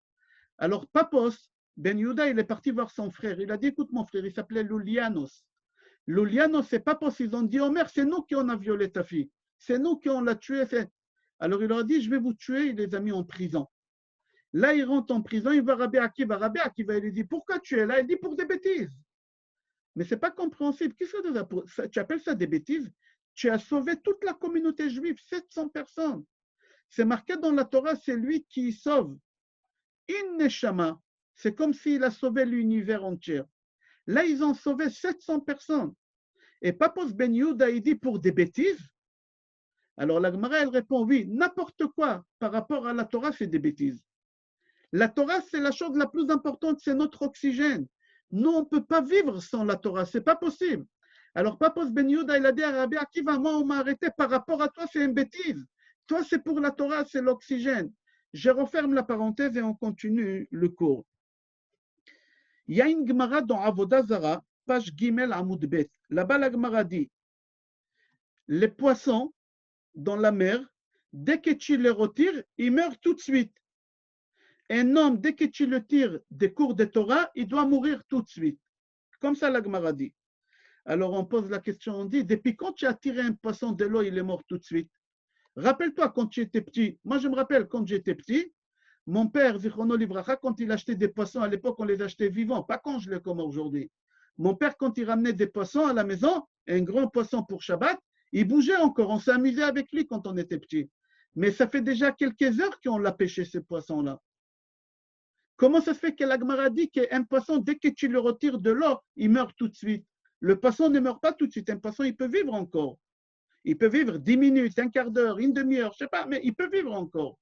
Alors, Papos, Ben Yehuda, il est parti voir son frère. Il a dit, écoute mon frère, il s'appelait Loulianos. Loulianos, c'est Papos. Ils ont dit, Omer, c'est nous qui on a violé ta fille. C'est nous qui on l'a tué. Alors, il leur a dit, je vais vous tuer. Il les a mis en prison. Là, il rentre en prison, il va Rabbi Akiva. Rabbi Akiva, il lui dit, pourquoi tu es là? Il dit, pour des bêtises. Mais ce n'est pas compréhensible. Qu'est-ce que tu appelles ça des bêtises? Tu as sauvé toute la communauté juive, 700 personnes. C'est marqué dans la Torah, c'est lui qui sauve. In Neshama, c'est comme s'il a sauvé l'univers entier. Là, ils ont sauvé 700 personnes. Et Papos Ben Yehuda, il dit pour des bêtises. Alors la Gemara, elle répond oui, n'importe quoi par rapport à la Torah, c'est des bêtises. La Torah, c'est la chose la plus importante, c'est notre oxygène. Nous, on ne peut pas vivre sans la Torah, ce n'est pas possible. Alors Papos Ben Yehuda, il a dit à Rabbi Akiva, moi, on m'a arrêté par rapport à toi, c'est une bêtise. Toi, c'est pour la Torah, c'est l'oxygène. Je referme la parenthèse et on continue le cours. Il y a une Gemara dans Avodah Zara, page Gimel Amoud Bet. Là-bas, la Gemara dit, les poissons dans la mer, dès que tu les retires, ils meurent tout de suite. Un homme, dès que tu le tires des cours de Torah, il doit mourir tout de suite. Comme ça, la Gemara dit. Alors, on pose la question, on dit, depuis quand tu as tiré un poisson de l'eau, il est mort tout de suite? Rappelle-toi quand tu étais petit. Moi, je me rappelle quand j'étais petit, mon père, Zichrono Livracha, quand il achetait des poissons, à l'époque, on les achetait vivants, pas congelés comme aujourd'hui. Mon père, quand il ramenait des poissons à la maison, un grand poisson pour Shabbat, il bougeait encore. On s'amusait avec lui quand on était petit. Mais ça fait déjà quelques heures qu'on l'a pêché, ce poisson-là. Comment ça se fait que la Gemara dit qu'un poisson, dès que tu le retires de l'eau, il meurt tout de suite? Le poisson ne meurt pas tout de suite. Un poisson, il peut vivre encore. Il peut vivre 10 minutes, un quart d'heure, une demi-heure, je ne sais pas, mais il peut vivre encore.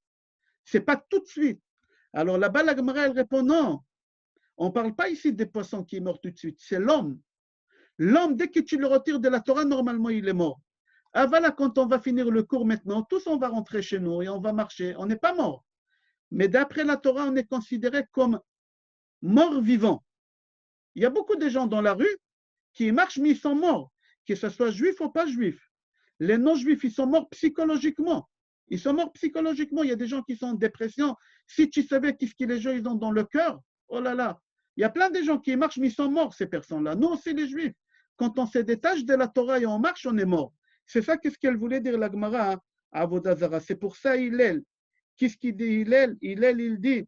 Ce n'est pas tout de suite. Alors là-bas, la Gemara, elle répond non. On ne parle pas ici des poissons qui meurent tout de suite. C'est l'homme. L'homme, dès que tu le retires de la Torah, normalement, il est mort. Ah voilà, quand on va finir le cours maintenant, tous on va rentrer chez nous et on va marcher. On n'est pas mort. Mais d'après la Torah, on est considéré comme mort-vivant. Il y a beaucoup de gens dans la rue qui marchent, mais ils sont morts, que ce soit juif ou pas juif. Les non-juifs, ils sont morts psychologiquement. Ils sont morts psychologiquement. Il y a des gens qui sont en dépression. Si tu savais qu'est-ce que les gens ils ont dans le cœur, oh là là. Il y a plein de gens qui marchent, mais ils sont morts, ces personnes-là. Nous aussi, les juifs. Quand on se détache de la Torah et on marche, on est mort. C'est ça qu'est-ce qu'elle voulait dire la Gemara à Avodah Zara. C'est pour ça Hillel. Qu'est-ce qu'il dit Hillel? Hillel, il dit,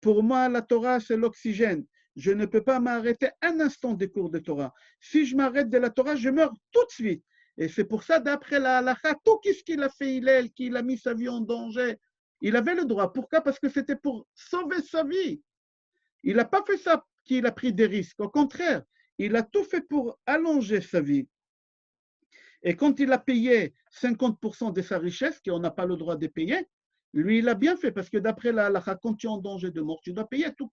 pour moi, la Torah, c'est l'oxygène. Je ne peux pas m'arrêter un instant des cours de Torah. Si je m'arrête de la Torah, je meurs tout de suite. Et c'est pour ça, d'après la halakha, tout ce qu'il a fait Hillel, qu'il a mis sa vie en danger, il avait le droit. Pourquoi? Parce que c'était pour sauver sa vie. Il n'a pas fait ça qu'il a pris des risques. Au contraire, il a tout fait pour allonger sa vie. Et quand il a payé 50% de sa richesse, qu'on n'a pas le droit de payer, lui, il a bien fait, parce que d'après la halakha, quand tu es en danger de mort, tu dois payer tout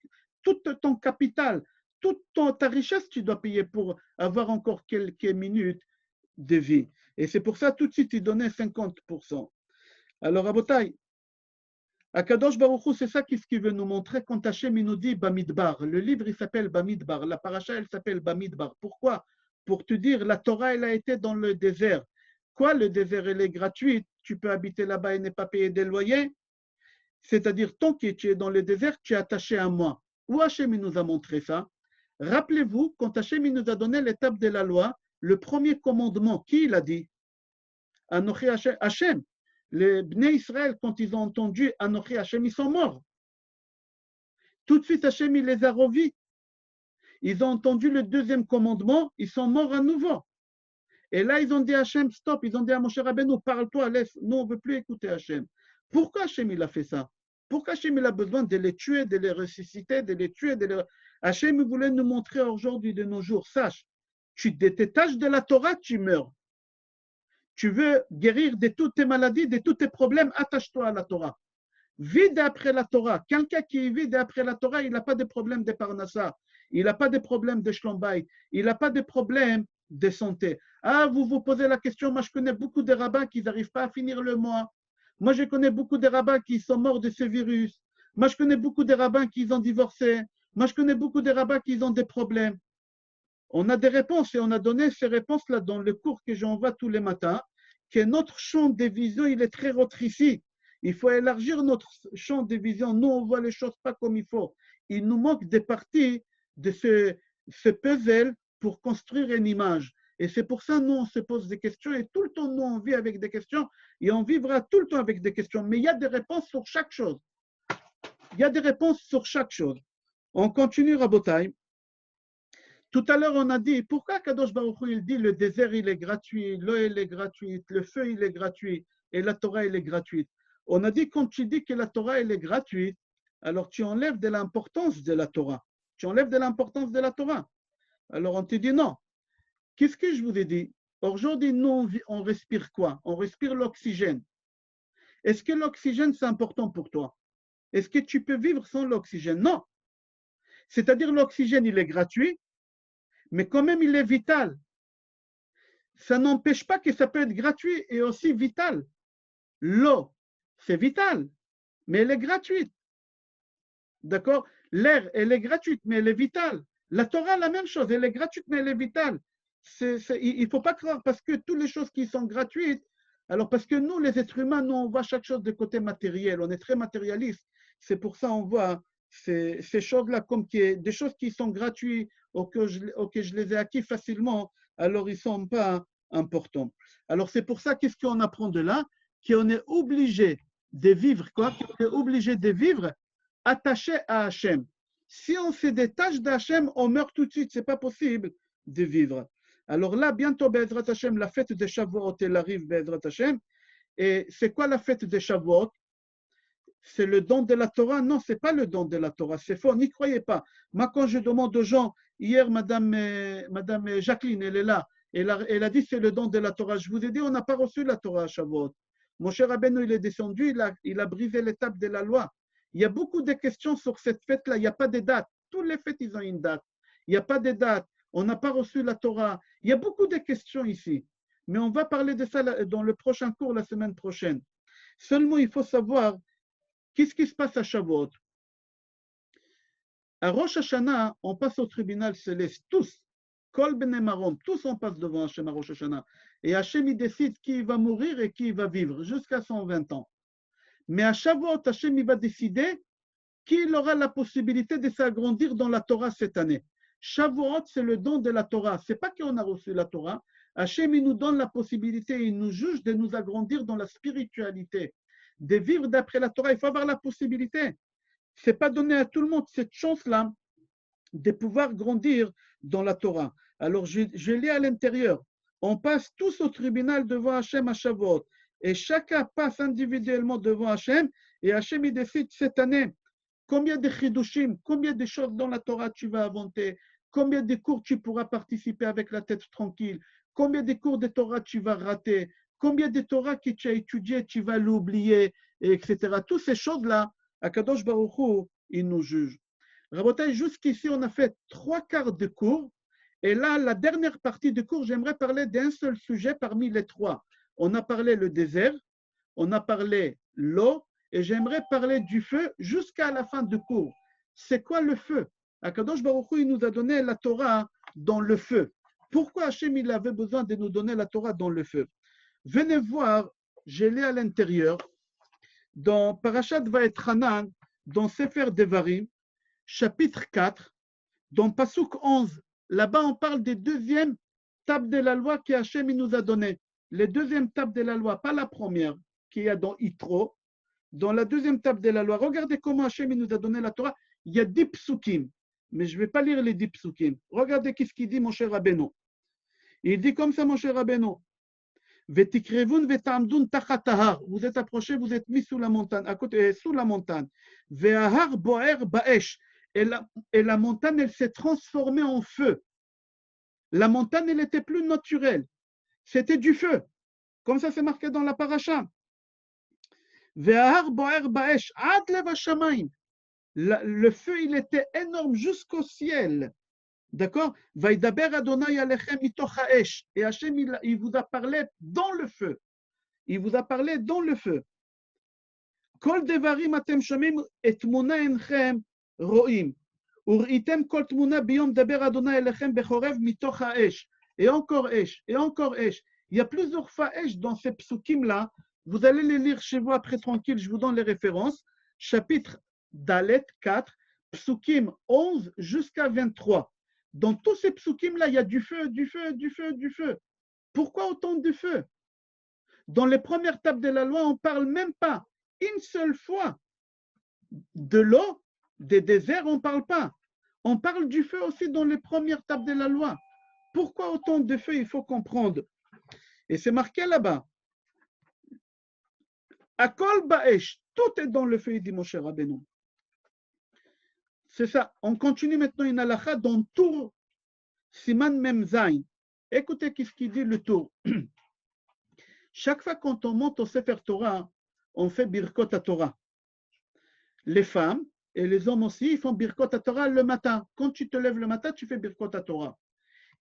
ton capital, toute ta richesse, tu dois payer pour avoir encore quelques minutes de vie. Et c'est pour ça, tout de suite, il donnait 50%. Alors, Rabotai, Akadosh Baruch Hu, c'est ça qu'est-ce qu'il veut nous montrer quand Hachem il nous dit Bamidbar. Le livre, il s'appelle Bamidbar. La paracha, elle s'appelle Bamidbar. Pourquoi? Pour te dire, la Torah, elle a été dans le désert. Quoi, le désert, elle est gratuite? Tu peux habiter là-bas et ne pas payer des loyers? C'est-à-dire, tant que tu es dans le désert, tu es attaché à moi. Où Hachem il nous a montré ça? Rappelez-vous, quand Hachem il nous a donné l'étape de la loi, le premier commandement, qui il a dit? Anochi Hachem. Les Bnei Israël, quand ils ont entendu Anochi Hachem, ils sont morts. Tout de suite, Hachem, il les a revus. Ils ont entendu le deuxième commandement, ils sont morts à nouveau. Et là, ils ont dit à Hachem, stop, ils ont dit à Moshe Rabbeinu, parle-toi, laisse, nous, on ne veut plus écouter Hachem. Pourquoi Hachem, il a fait ça? Pourquoi Hachem, il a besoin de les tuer, de les ressusciter, de les tuer, Hachem, il voulait nous montrer aujourd'hui, de nos jours, sache, tu te détaches de la Torah, tu meurs. Tu veux guérir de toutes tes maladies, de tous tes problèmes, attache-toi à la Torah. Vis d'après la Torah. Quelqu'un qui vit d'après la Torah, il n'a pas de problème de parnassa, il n'a pas de problème de shlombaï, il n'a pas de problème de santé. Ah, vous vous posez la question, moi je connais beaucoup de rabbins qui n'arrivent pas à finir le mois. Moi je connais beaucoup de rabbins qui sont morts de ce virus. Moi je connais beaucoup de rabbins qui ont divorcé. Moi je connais beaucoup de rabbins qui ont des problèmes. On a des réponses et on a donné ces réponses-là dans le cours que j'envoie tous les matins. que notre champ de vision, il est très rétréci. Il faut élargir notre champ de vision. Nous, on voit les choses pas comme il faut. Il nous manque des parties de ce puzzle pour construire une image. Et c'est pour ça, nous, on se pose des questions et tout le temps, nous, on vit avec des questions et on vivra tout le temps avec des questions. Mais il y a des réponses sur chaque chose. Il y a des réponses sur chaque chose. On continue, Rabotai. Tout à l'heure, on a dit, pourquoi Kadosh Baruch Hu, il dit le désert, il est gratuit, l'eau, il est gratuite, le feu, il est gratuit, et la Torah, il est gratuite. On a dit, quand tu dis que la Torah, elle est gratuite, alors tu enlèves de l'importance de la Torah. Tu enlèves de l'importance de la Torah. Alors on te dit non. Qu'est-ce que je vous ai dit? Aujourd'hui, nous, on respire quoi? On respire l'oxygène. Est-ce que l'oxygène, c'est important pour toi? Est-ce que tu peux vivre sans l'oxygène? Non. C'est-à-dire l'oxygène, il est gratuit, mais quand même, il est vital. Ça n'empêche pas que ça peut être gratuit et aussi vital. L'eau, c'est vital, mais elle est gratuite. D'accord? L'air, elle est gratuite, mais elle est vitale. La Torah, la même chose, elle est gratuite, mais elle est vitale. Il ne faut pas croire parce que toutes les choses qui sont gratuites, alors parce que nous, les êtres humains, nous, on voit chaque chose de côté matériel, on est très matérialiste. C'est pour ça qu'on voit ces choses-là comme des choses qui sont gratuites ou que je les ai acquis facilement, alors ils ne sont pas importants. Alors c'est pour ça, qu'est-ce qu'on apprend de là? Qu'on est obligé de vivre quoi? Qu'on est obligé de vivre attaché à Hachem. Si on se détache d'Hachem, on meurt tout de suite. Ce n'est pas possible de vivre. Alors là, bientôt, Be'ezrat Hashem, la fête de Shavuot, elle arrive, Be'ezrat Hashem. Et c'est quoi la fête de Shavuot? C'est le don de la Torah? Non, ce n'est pas le don de la Torah. C'est faux, n'y croyez pas. Moi, quand je demande aux gens, hier, Madame Jacqueline, elle est là, elle a dit c'est le don de la Torah. Je vous ai dit, on n'a pas reçu la Torah à Shavuot. Mon cher Rabbeinu, il est descendu, il a brisé l'étape de la loi. Il y a beaucoup de questions sur cette fête-là. Il n'y a pas de date. Toutes les fêtes, ils ont une date. Il n'y a pas de date. On n'a pas reçu la Torah. Il y a beaucoup de questions ici. Mais on va parler de ça dans le prochain cours la semaine prochaine. Seulement, il faut savoir qu'est-ce qui se passe à Shavuot. À Rosh Hashanah, on passe au tribunal céleste. Tous. Kol Bnei Marom. Tous on passe devant Hachem à Rosh Hashanah. Et Hachem, il décide qui va mourir et qui va vivre jusqu'à 120 ans. Mais à Shavuot, Hachem, il va décider qui aura la possibilité de s'agrandir dans la Torah cette année. Shavuot, c'est le don de la Torah. Ce n'est pas qu'on a reçu la Torah. Hachem, il nous donne la possibilité, il nous juge de nous agrandir dans la spiritualité, de vivre d'après la Torah. Il faut avoir la possibilité. Ce n'est pas donné à tout le monde cette chance-là de pouvoir grandir dans la Torah. Alors, je lis à l'intérieur. On passe tous au tribunal devant Hachem à Shavuot. Et chacun passe individuellement devant Hachem. Et Hachem, il décide cette année combien de chidushim, combien de choses dans la Torah tu vas inventer, combien de cours tu pourras participer avec la tête tranquille, combien de cours de Torah tu vas rater, combien de Torah que tu as étudié, tu vas l'oublier, etc. Toutes ces choses-là, Akadosh Baruch Hu, il nous juge. Rabotai, jusqu'ici, on a fait 3/4 de cours. Et là, la dernière partie du cours, j'aimerais parler d'un seul sujet parmi les 3. On a parlé le désert, on a parlé l'eau, et j'aimerais parler du feu jusqu'à la fin du cours. C'est quoi le feu? Akadosh Baruch Hu, il nous a donné la Torah dans le feu. Pourquoi Hachem, il avait besoin de nous donner la Torah dans le feu? Venez voir, je l'ai à l'intérieur, dans Parashat Vaetchanan, dans Sefer Devarim, chapitre 4, dans Pasuk 11. Là-bas, on parle des deuxièmes tables de la loi que Hachem il nous a données. Les deuxièmes tables de la loi, pas la première, qu'il y a dans Yitro. Dans la deuxième table de la loi, regardez comment Hachem nous a donné la Torah. Il y a 10 psukim, mais je ne vais pas lire les 10 psukim. Regardez qu'est-ce qu'il dit, mon cher Rabbeinu. Il dit comme ça, mon cher Rabbeinu. Vetikrevun vetamdun tachatahar. Vous êtes approchés, vous êtes mis sous la montagne, à côté, sous la montagne. Ve'ahar boer baesh. Et la montagne, elle s'est transformée en feu. La montagne, elle n'était plus naturelle. C'était du feu. Comme ça, c'est marqué dans la paracha. Le feu, il était énorme jusqu'au ciel. D'accord? Et Hachem, il vous a parlé dans le feu. Il vous a parlé dans le feu. Kol devarim atem shomim et tmuna enchem roim. Uritem kol tmuna biyom daber Adonai elechem bechorev mitoch haesh. Et encore esh, et encore esh. Il y a plusieurs faèches dans ces psukim-là. Vous allez les lire chez vous après tranquille, je vous donne les références. Chapitre Dalet 4, psukim 11 jusqu'à 23. Dans tous ces psukim-là, il y a du feu, du feu, du feu, du feu. Pourquoi autant de feu? Dans les premières tables de la loi, on ne parle même pas une seule fois de l'eau, des déserts, on ne parle pas. On parle du feu aussi dans les premières tables de la loi. Pourquoi autant de feu? Il faut comprendre. Et c'est marqué là-bas. Akol Baesh, tout est dans le feu, dit Moshe Rabbeinu. C'est ça. On continue maintenant une halakha dans Tour Siman Mem Zain. Écoutez ce qu'il dit le Tour. Chaque fois quand on monte au Sefer Torah, on fait Birkot Torah. Les femmes et les hommes aussi, ils font Birkot Torah le matin. Quand tu te lèves le matin, tu fais Birkot Torah.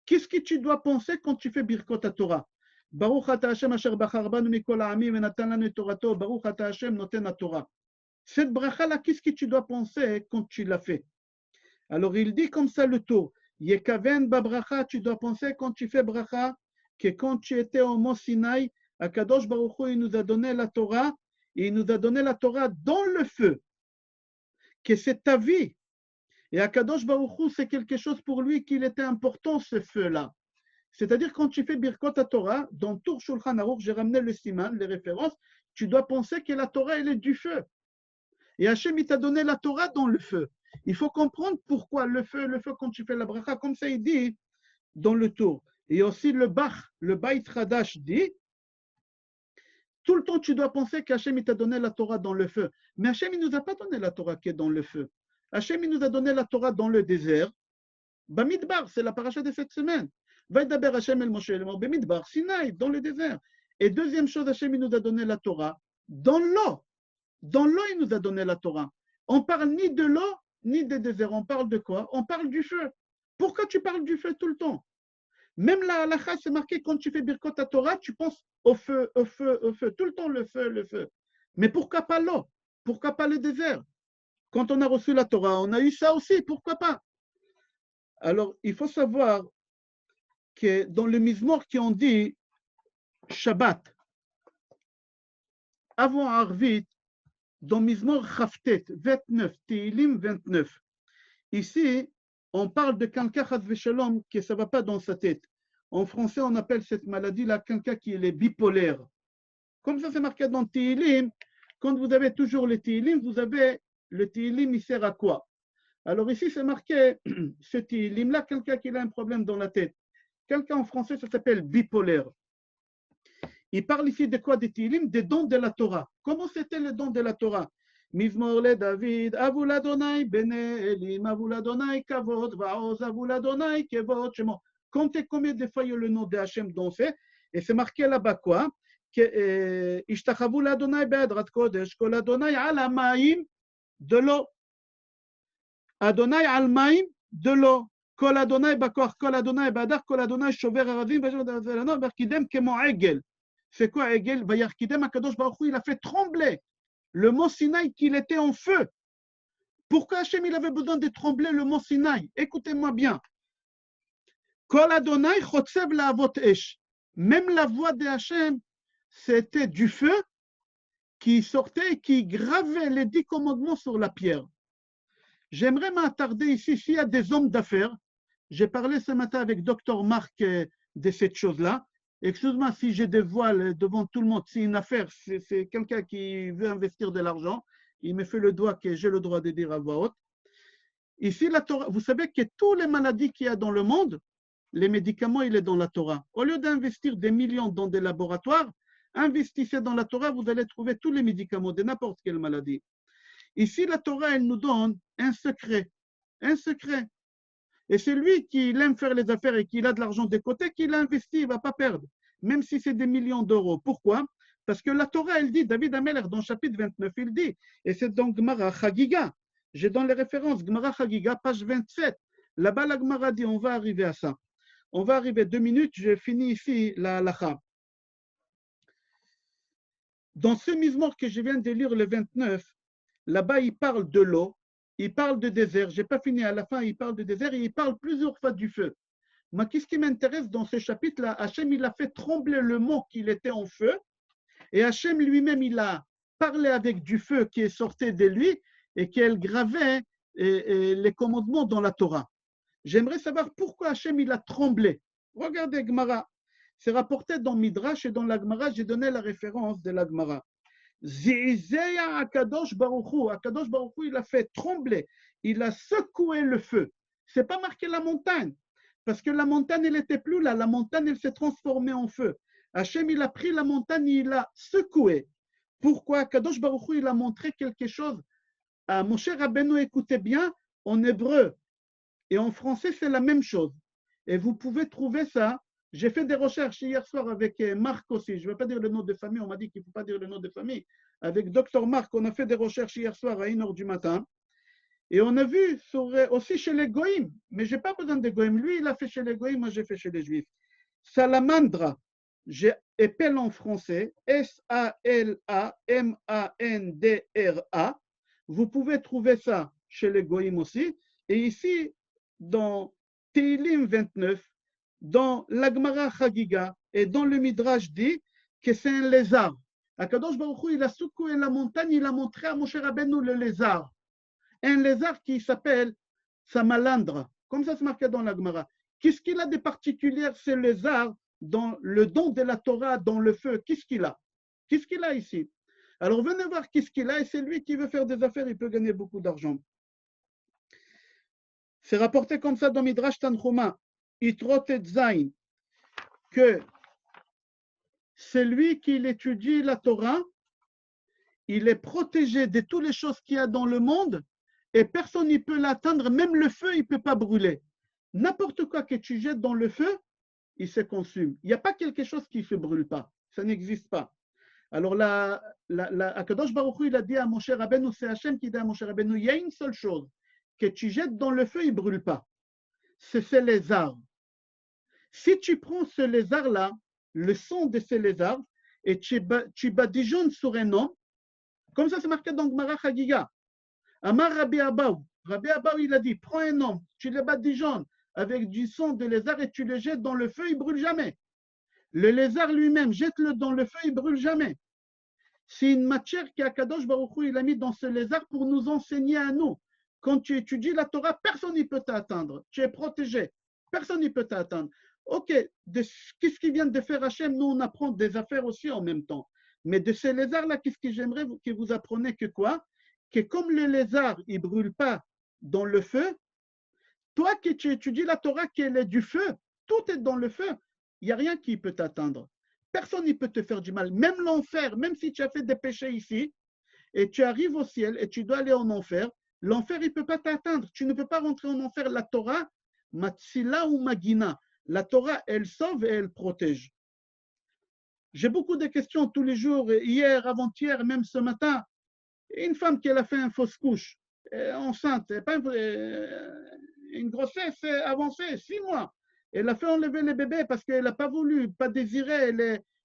Qu'est-ce que tu dois penser quand tu fais Birkot Torah? Baruch ata Hashem asher bachar banu mikol ha'amim venatan lanu torato. Baruch ata Hashem noten haTorah. Cette bracha-là, qu'est-ce que tu dois penser quand tu l'as fait? Alors il dit comme ça le tour. Yekaven babracha, tu dois penser quand tu fais bracha, que quand tu étais au mont Sinaï, Akadosh Baruch Hu, il nous a donné la Torah, et il nous a donné la Torah dans le feu, que c'est ta vie. Et Akadosh Baruch Hu, c'est quelque chose pour lui qu'il était important, ce feu-là. C'est-à-dire quand tu fais Birkot Torah, dans Tour Shulchan Aruch, j'ai ramené le siman, les références, tu dois penser que la Torah, elle est du feu. Et Hachem, il t'a donné la Torah dans le feu. Il faut comprendre pourquoi le feu, quand tu fais la bracha, comme ça il dit dans le tour. Et aussi le Bach, le Bait Hadash dit, tout le temps tu dois penser qu'Hachem, il t'a donné la Torah dans le feu. Mais Hachem, il ne nous a pas donné la Torah qui est dans le feu. Hachem, il nous a donné la Torah dans le désert. Bamidbar, c'est la paracha de cette semaine. Vaïdaber Hachem el Moshe, Bamidbar, Sinaï, dans le désert. Et deuxième chose, Hachem, il nous a donné la Torah dans l'eau. Dans l'eau, il nous a donné la Torah. On parle ni de l'eau, ni des déserts. On parle de quoi? On parle du feu. Pourquoi tu parles du feu tout le temps? Même la halakha, c'est marqué quand tu fais Birkot Torah, tu penses au feu, au feu, au feu. Tout le temps le feu, le feu. Mais pourquoi pas l'eau? Pourquoi pas le désert? Quand on a reçu la Torah, on a eu ça aussi. Pourquoi pas? Alors, il faut savoir que dans le Mizmor qui ont dit Shabbat, avant Arvit, dans Mizmor Chaftet 29, Tehillim 29. Ici, on parle de quelqu'un, Chas v'Shalom, que ça ne va pas dans sa tête. En français, on appelle cette maladie-là quelqu'un qui est bipolaire. Comme ça, c'est marqué dans Tehillim. Quand vous avez toujours le Tehillim, vous avez le Tehillim, il sert à quoi? Alors ici, c'est marqué, ce Tehillim-là, quelqu'un qui a un problème dans la tête. Quelqu'un en français, ça s'appelle bipolaire. Il parle ici de quoi? Des Tehillim, des dons de la Torah. Comment c'était le don de la Torah? Mizmor le David, Avul Adonai bene Elim, Avul Adonai kavod, Vaoz Avul Adonai kevod shemo. Comptez combien de fois il y a le nom de Hachem dansé, et c'est marqué là-bas quoi? Ishtachavu l'Adonai be'adrat kodesh, kol Adonai al ha'mayim, de l'eau. Adonai al maim, de l'eau. Kol Adonai bakoach, kol Adonai ba'adar, kol Adonai shover aravim, v'kidem kemo egel. C'est quoi Egel? Vayarkidem Akadosh Baruch Hu, il a fait trembler le mont Sinaï qu'il était en feu. Pourquoi Hachem il avait besoin de trembler le mont Sinaï? Écoutez-moi bien. Kol Adonai chotsev la'avot esh. Même la voix de Hachem, c'était du feu qui sortait et qui gravait les 10 commandements sur la pierre. J'aimerais m'attarder ici, s'il y a des hommes d'affaires. J'ai parlé ce matin avec Dr Marc de cette chose-là. Excuse-moi si je dévoile devant tout le monde, c'est une affaire, c'est quelqu'un qui veut investir de l'argent. Il me fait le doigt que j'ai le droit de dire à voix haute. Ici, la Torah, vous savez que toutes les maladies qu'il y a dans le monde, les médicaments, il est dans la Torah. Au lieu d'investir des millions dans des laboratoires, investissez dans la Torah, vous allez trouver tous les médicaments de n'importe quelle maladie. Ici, la Torah, elle nous donne un secret. Un secret. Et c'est lui qui aime faire les affaires et qui a de l'argent de côté, qui l'investit, il ne va pas perdre, même si c'est des millions d'euros. Pourquoi? Parce que la Torah, elle dit, David Ameller, dans le chapitre 29, il dit, et c'est dans Gemara Chagiga, j'ai dans les références, Gemara Chagiga, page 27, là-bas, la Gemara dit, on va arriver à ça. On va arriver 2 minutes, je finis ici la halakha. Dans ce Mizmor que je viens de lire, le 29, là-bas, il parle de l'eau. Il parle de désert, je n'ai pas fini à la fin, il parle de désert et il parle plusieurs fois du feu. Moi, qu'est-ce qui m'intéresse dans ce chapitre-là? Hachem, il a fait trembler le mont qu'il était en feu, et Hachem lui-même, il a parlé avec du feu qui est sorti de lui et qu'elle gravait les commandements dans la Torah. J'aimerais savoir pourquoi Hachem, il a tremblé. Regardez Gemara. C'est rapporté dans Midrash et dans la Gemara, j'ai donné la référence de la Gemara. Zi'zeya Akadosh Baruchu. Akadosh Baruchu, il a fait trembler. Il a secoué le feu. C'est pas marqué la montagne. Parce que la montagne, elle n'était plus là. La montagne, elle s'est transformée en feu. Hachem, il a pris la montagne, il l'a secoué. Pourquoi? Kadosh Baruch Hu, il a montré quelque chose. À Moshe Rabbeinu, écoutez bien, en hébreu et en français, c'est la même chose. Et vous pouvez trouver ça. J'ai fait des recherches hier soir avec Marc aussi. Je ne vais pas dire le nom de famille, on m'a dit qu'il ne faut pas dire le nom de famille. Avec Dr Marc, on a fait des recherches hier soir à 1h du matin. Et on a vu aussi chez les Goïms, mais je n'ai pas besoin des Goïms. Lui, il a fait chez les Goïms, moi j'ai fait chez les Juifs. Salamandra, j'appelle en français, S-A-L-A-M-A-N-D-R-A. Vous pouvez trouver ça chez les Goïms aussi. Et ici, dans Teilim 29, dans l'Agmara Chagiga et dans le Midrash dit que c'est un lézard. Akadosh Baruch Hu, il a secoué la montagne, il a montré à Moshe Rabbeinu le lézard. Un lézard qui s'appelle Samalandra. Comme ça, c'est marqué dans l'Agmara. Qu'est-ce qu'il a de particulier, ce lézard, dans le don de la Torah, dans le feu? Qu'est-ce qu'il a? Qu'est-ce qu'il a ici? Alors, venez voir qu'est-ce qu'il a, et c'est lui qui veut faire des affaires, il peut gagner beaucoup d'argent. C'est rapporté comme ça dans Midrash Tanchuma, Itrot et Zain, que celui qui étudie la Torah, il est protégé de toutes les choses qu'il y a dans le monde, et personne ne peut l'atteindre, même le feu, il ne peut pas brûler. N'importe quoi que tu jettes dans le feu, il se consume. Il n'y a pas quelque chose qui ne se brûle pas. Ça n'existe pas. Alors, Akadosh Baruch Hu, il a dit à Moshe Rabbeinu, c'est Hachem qui dit à Moshe Rabbeinu, il y a une seule chose, que tu jettes dans le feu, il ne brûle pas. C'est ces lézards. Si tu prends ce lézard-là, le sang de ces lézards, et tu badigeonnes sur un homme, comme ça c'est marqué dans Gemara Chagiga, Amar Rabbi Abaou, il a dit, prends un homme, tu le badigeonnes avec du sang de lézard et tu le jettes dans le feu, il ne brûle jamais. Le lézard lui-même, jette-le dans le feu, il ne brûle jamais. C'est une matière qu'Akadosh Baruch Hu, il a mis dans ce lézard pour nous enseigner à nous. Quand tu étudies la Torah, personne ne peut t'atteindre. Tu es protégé. Personne ne peut t'atteindre. Ok, qu'est-ce qu'il vient de faire Hachem? Nous, on apprend des affaires aussi en même temps. Mais de ces lézards-là, qu'est-ce que j'aimerais que vous appreniez que quoi? Que comme le lézard, il ne brûle pas dans le feu, toi qui tu étudies la Torah, qu'elle est du feu, tout est dans le feu. Il n'y a rien qui peut t'atteindre. Personne ne peut te faire du mal. Même l'enfer, même si tu as fait des péchés ici, et tu arrives au ciel et tu dois aller en enfer, l'enfer, il ne peut pas t'atteindre. Tu ne peux pas rentrer en enfer. La Torah, Matsila ou Magina, la Torah, elle sauve et elle protège. J'ai beaucoup de questions tous les jours, hier, avant-hier, même ce matin. Une femme qui a fait une fausse couche, enceinte, une grossesse avancée, 6 mois. Elle a fait enlever les bébés parce qu'elle n'a pas voulu, pas désiré.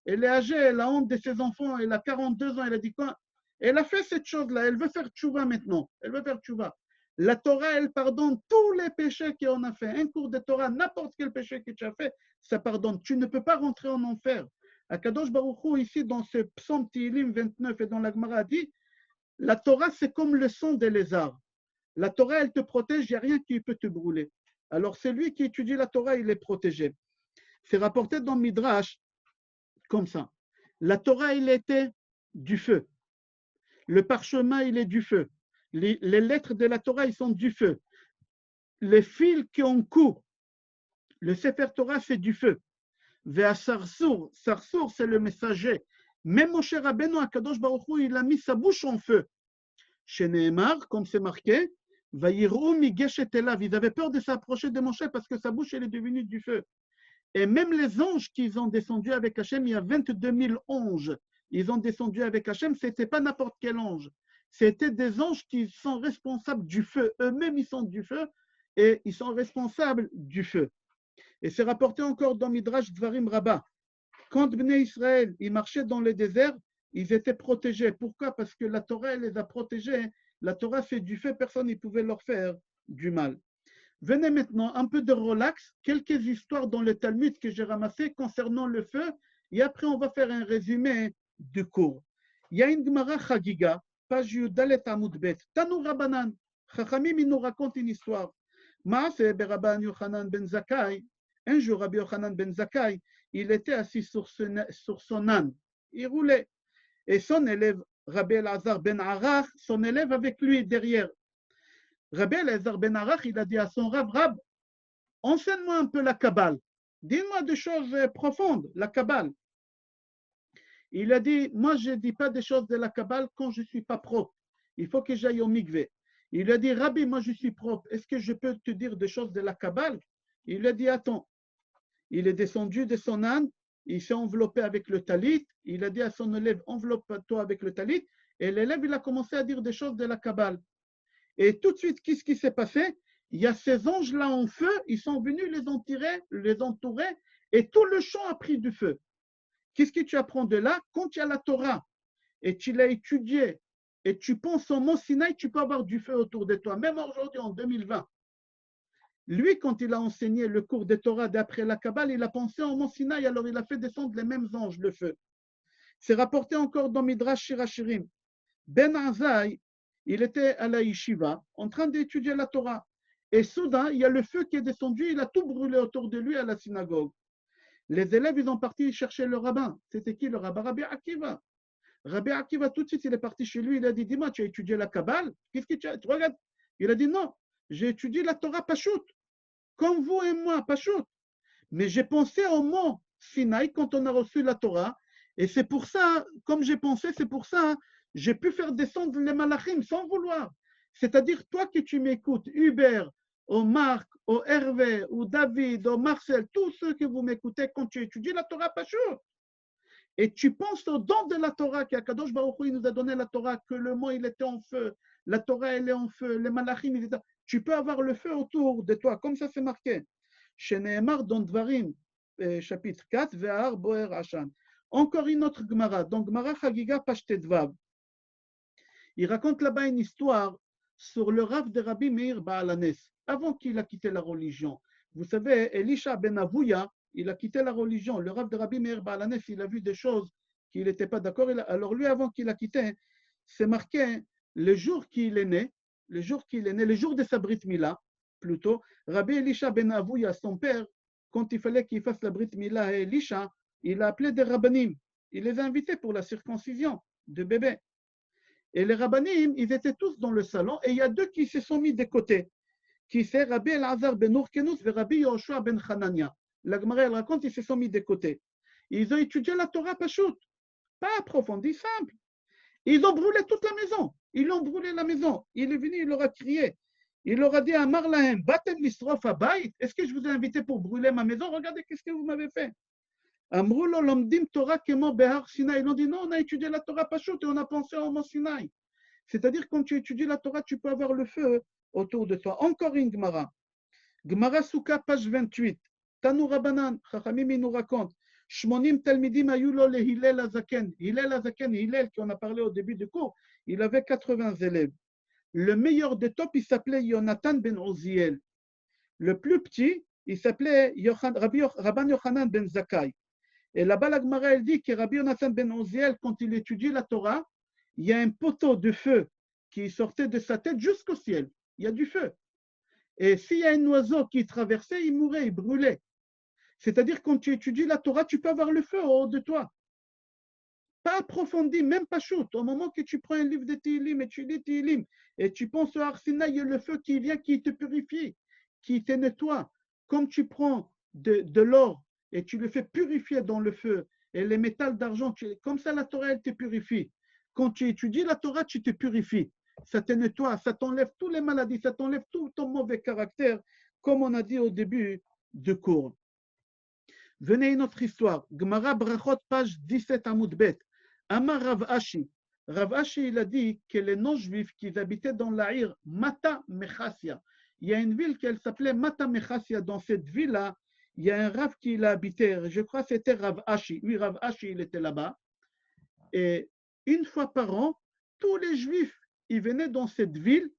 Elle est âgée, elle a honte de ses enfants, elle a 42 ans, elle a dit quoi? Elle a fait cette chose-là, elle veut faire tchouva maintenant. Elle veut faire tchouva. La Torah, elle pardonne tous les péchés qu'on a fait. Un cours de Torah, n'importe quel péché que tu as fait, ça pardonne. Tu ne peux pas rentrer en enfer. Akadosh Baruch Hu, ici, dans ce psaume Tehillim 29 et dans la Gemara, dit la Torah, c'est comme le sang des lézards. La Torah, elle te protège, il n'y a rien qui peut te brûler. Alors, celui qui étudie la Torah, il est protégé. C'est rapporté dans Midrash comme ça. La Torah, il était du feu. Le parchemin, il est du feu. Les lettres de la Torah, ils sont du feu. Les fils qui ont cours, le Sefer Torah, c'est du feu. Vea Sarsour, Sarsour, c'est le messager. Même Moshe Rabbeinu, Akadosh Baruch Hu, il a mis sa bouche en feu. Chez Nehemar, comme c'est marqué, Vayiru migeshet elav. Ils avaient peur de s'approcher de Moshe parce que sa bouche, elle est devenue du feu. Et même les anges qui ont descendu avec Hachem, il y a 22 000 anges. Ils ont descendu avec Hachem, ce n'était pas n'importe quel ange. C'était des anges qui sont responsables du feu. Eux-mêmes, ils sont du feu et ils sont responsables du feu. Et c'est rapporté encore dans Midrash Dvarim Rabbah. Quand Bnei Israël, ils marchaient dans le désert, ils étaient protégés. Pourquoi? Parce que la Torah, elle les a protégés. La Torah, c'est du feu, personne ne pouvait leur faire du mal. Venez maintenant, un peu de relax, quelques histoires dans le Talmud que j'ai ramassées concernant le feu, et après on va faire un résumé du cours. Il y a une Gemara Chagiga, page Yudalet Amud Bet, Tanu Rabbanan, Chachamim, il nous raconte une histoire. Maaseh Rabban Yochanan ben Zakkai, un jour Rabbi Yochanan ben Zakkai, il était assis sur son âne, il roulait, et son élève Rabbi Elazar ben Arach, son élève avec lui derrière. Rabbi Elazar ben Arach, il a dit à son Rab, enseigne-moi un peu la Kabbale. Dis-moi des choses profondes, la Kabbale. Il a dit, moi je ne dis pas des choses de la Kabbale quand je ne suis pas propre. Il faut que j'aille au mikvé. Il a dit, Rabbi, moi je suis propre. Est-ce que je peux te dire des choses de la Kabbale? Il a dit, attends. Il est descendu de son âne, il s'est enveloppé avec le talit. Il a dit à son élève, enveloppe-toi avec le talit. Et l'élève, il a commencé à dire des choses de la Kabbale. Et tout de suite, qu'est-ce qui s'est passé? Il y a ces anges-là en feu, ils sont venus les entourer, et tout le champ a pris du feu. Qu'est-ce que tu apprends de là? Quand il y a la Torah, et tu l'as étudiée, et tu penses au mont Sinaï, tu peux avoir du feu autour de toi, même aujourd'hui, en 2020. Lui, quand il a enseigné le cours de Torah d'après la Kabbale, il a pensé au mont Sinaï, alors il a fait descendre les mêmes anges, le feu. C'est rapporté encore dans Midrash Shirachirim. Ben Azai, il était à la yeshiva, en train d'étudier la Torah. Et soudain, il y a le feu qui est descendu, il a tout brûlé autour de lui à la synagogue. Les élèves, ils ont parti chercher le rabbin. C'était qui le rabbin? Rabbi Akiva. Rabbi Akiva, tout de suite, il est parti chez lui, il a dit, dis-moi, tu as étudié la Kabbale? Qu'est-ce que tu as? Tu regardes? Il a dit, non, j'ai étudié la Torah Pachout, comme vous et moi, Pachout. Mais j'ai pensé au mont Sinaï quand on a reçu la Torah, et c'est pour ça, comme j'ai pensé, c'est pour ça, j'ai pu faire descendre les malachim sans vouloir. C'est-à-dire, toi que tu m'écoutes, Hubert, au Marc, au Hervé, ou David, au Marcel, tous ceux que vous m'écoutez quand tu étudies la Torah Pachout, et tu penses au don de la Torah, qu'Akadosh Baruch Hu, il nous a donné la Torah, que le mont il était en feu, la Torah elle est en feu, les malachim, ils étaient... tu peux avoir le feu autour de toi, comme ça c'est marqué. Chez Nehemar dans Dvarim, chapitre 4, Ve'ar Boer Hashan. Encore une autre Gemara, donc Gemara Chagiga Pashtetvav. Il raconte là-bas une histoire sur le Rav de Rabbi Meir Baalanes, avant qu'il a quitté la religion. Vous savez, Elisha ben Avouya, il a quitté la religion. Le Rav de Rabbi Meir Baalanes, il a vu des choses qu'il n'était pas d'accord. Alors lui, avant qu'il a quitté, c'est marqué le jour qu'il est né, le jour de sa Brit Mila, plutôt, Rabbi Elisha ben Avouya, son père, quand il fallait qu'il fasse la Brit Mila à Elisha, il a appelé des rabbanim. Il les a invités pour la circoncision de bébé. Et les rabbanim, ils étaient tous dans le salon, et il y a deux qui se sont mis de côté, qui c'est Rabbi Elazar ben Urkenus et Rabbi Yoshua ben Hanania. La Gemara, elle raconte, ils se sont mis de côté. Ils ont étudié la Torah Pachout, pas approfondie, simple. Ils ont brûlé toute la maison. Ils ont brûlé la maison. Il est venu, il leur a crié. Il leur a dit à Marlahem, Batem Lisrof Abayt, est-ce que je vous ai invité pour brûler ma maison? Regardez qu'est-ce que vous m'avez fait. Amroulo Lomdim Torah Kemo Behar Sinai. Ils ont dit non, on a étudié la Torah Pachout et on a pensé au mont Sinaï. C'est-à-dire, quand tu étudies la Torah, tu peux avoir le feu autour de toi. Encore une Gemara. Gemara Souka, page 28. Tanu Rabbanan, Chachamim, il nous raconte. Shmonim Talmidim Ayulo le Hillel Azaken. Hillel Azaken, Hillel, qu'on a parlé au début du cours, il avait 80 élèves. Le meilleur des top, il s'appelait Yonatan ben Oziel. Le plus petit, il s'appelait Rabban Yochanan ben Zakkai. Et là-bas, la Gemara, elle dit que Rabbi Yonatan ben Oziel, quand il étudie la Torah, il y a un poteau de feu qui sortait de sa tête jusqu'au ciel. Il y a du feu. Et s'il y a un oiseau qui traversait, il mourait, il brûlait. C'est-à-dire, quand tu étudies la Torah, tu peux avoir le feu au haut de toi. Pas approfondi, même pas shoot. Au moment que tu prends un livre de Tehillim et tu lis Tehillim, et tu penses au Arsina, il y a le feu qui vient, qui te purifie, qui te nettoie. Comme tu prends de l'or et tu le fais purifier dans le feu, et les métals d'argent, comme ça la Torah, elle te purifie. Quand tu étudies la Torah, tu te purifies. Ça te nettoie, ça t'enlève toutes les maladies, ça t'enlève tout ton mauvais caractère, comme on a dit au début du cours. Venez une autre histoire. Gemara Brachot, page 17 à Moudbet. Amar Rav Ashi. Rav Ashi, il a dit que les non-juifs qui habitaient dans l'Aïr Mata Mechassia, il y a une ville qui s'appelait Mata Mechassia. Dans cette ville-là, il y a un Rav qui l'a habité. Je crois que c'était Rav Ashi. Oui, Rav Ashi, il était là-bas. Et une fois par an, tous les juifs, ils venaient dans cette ville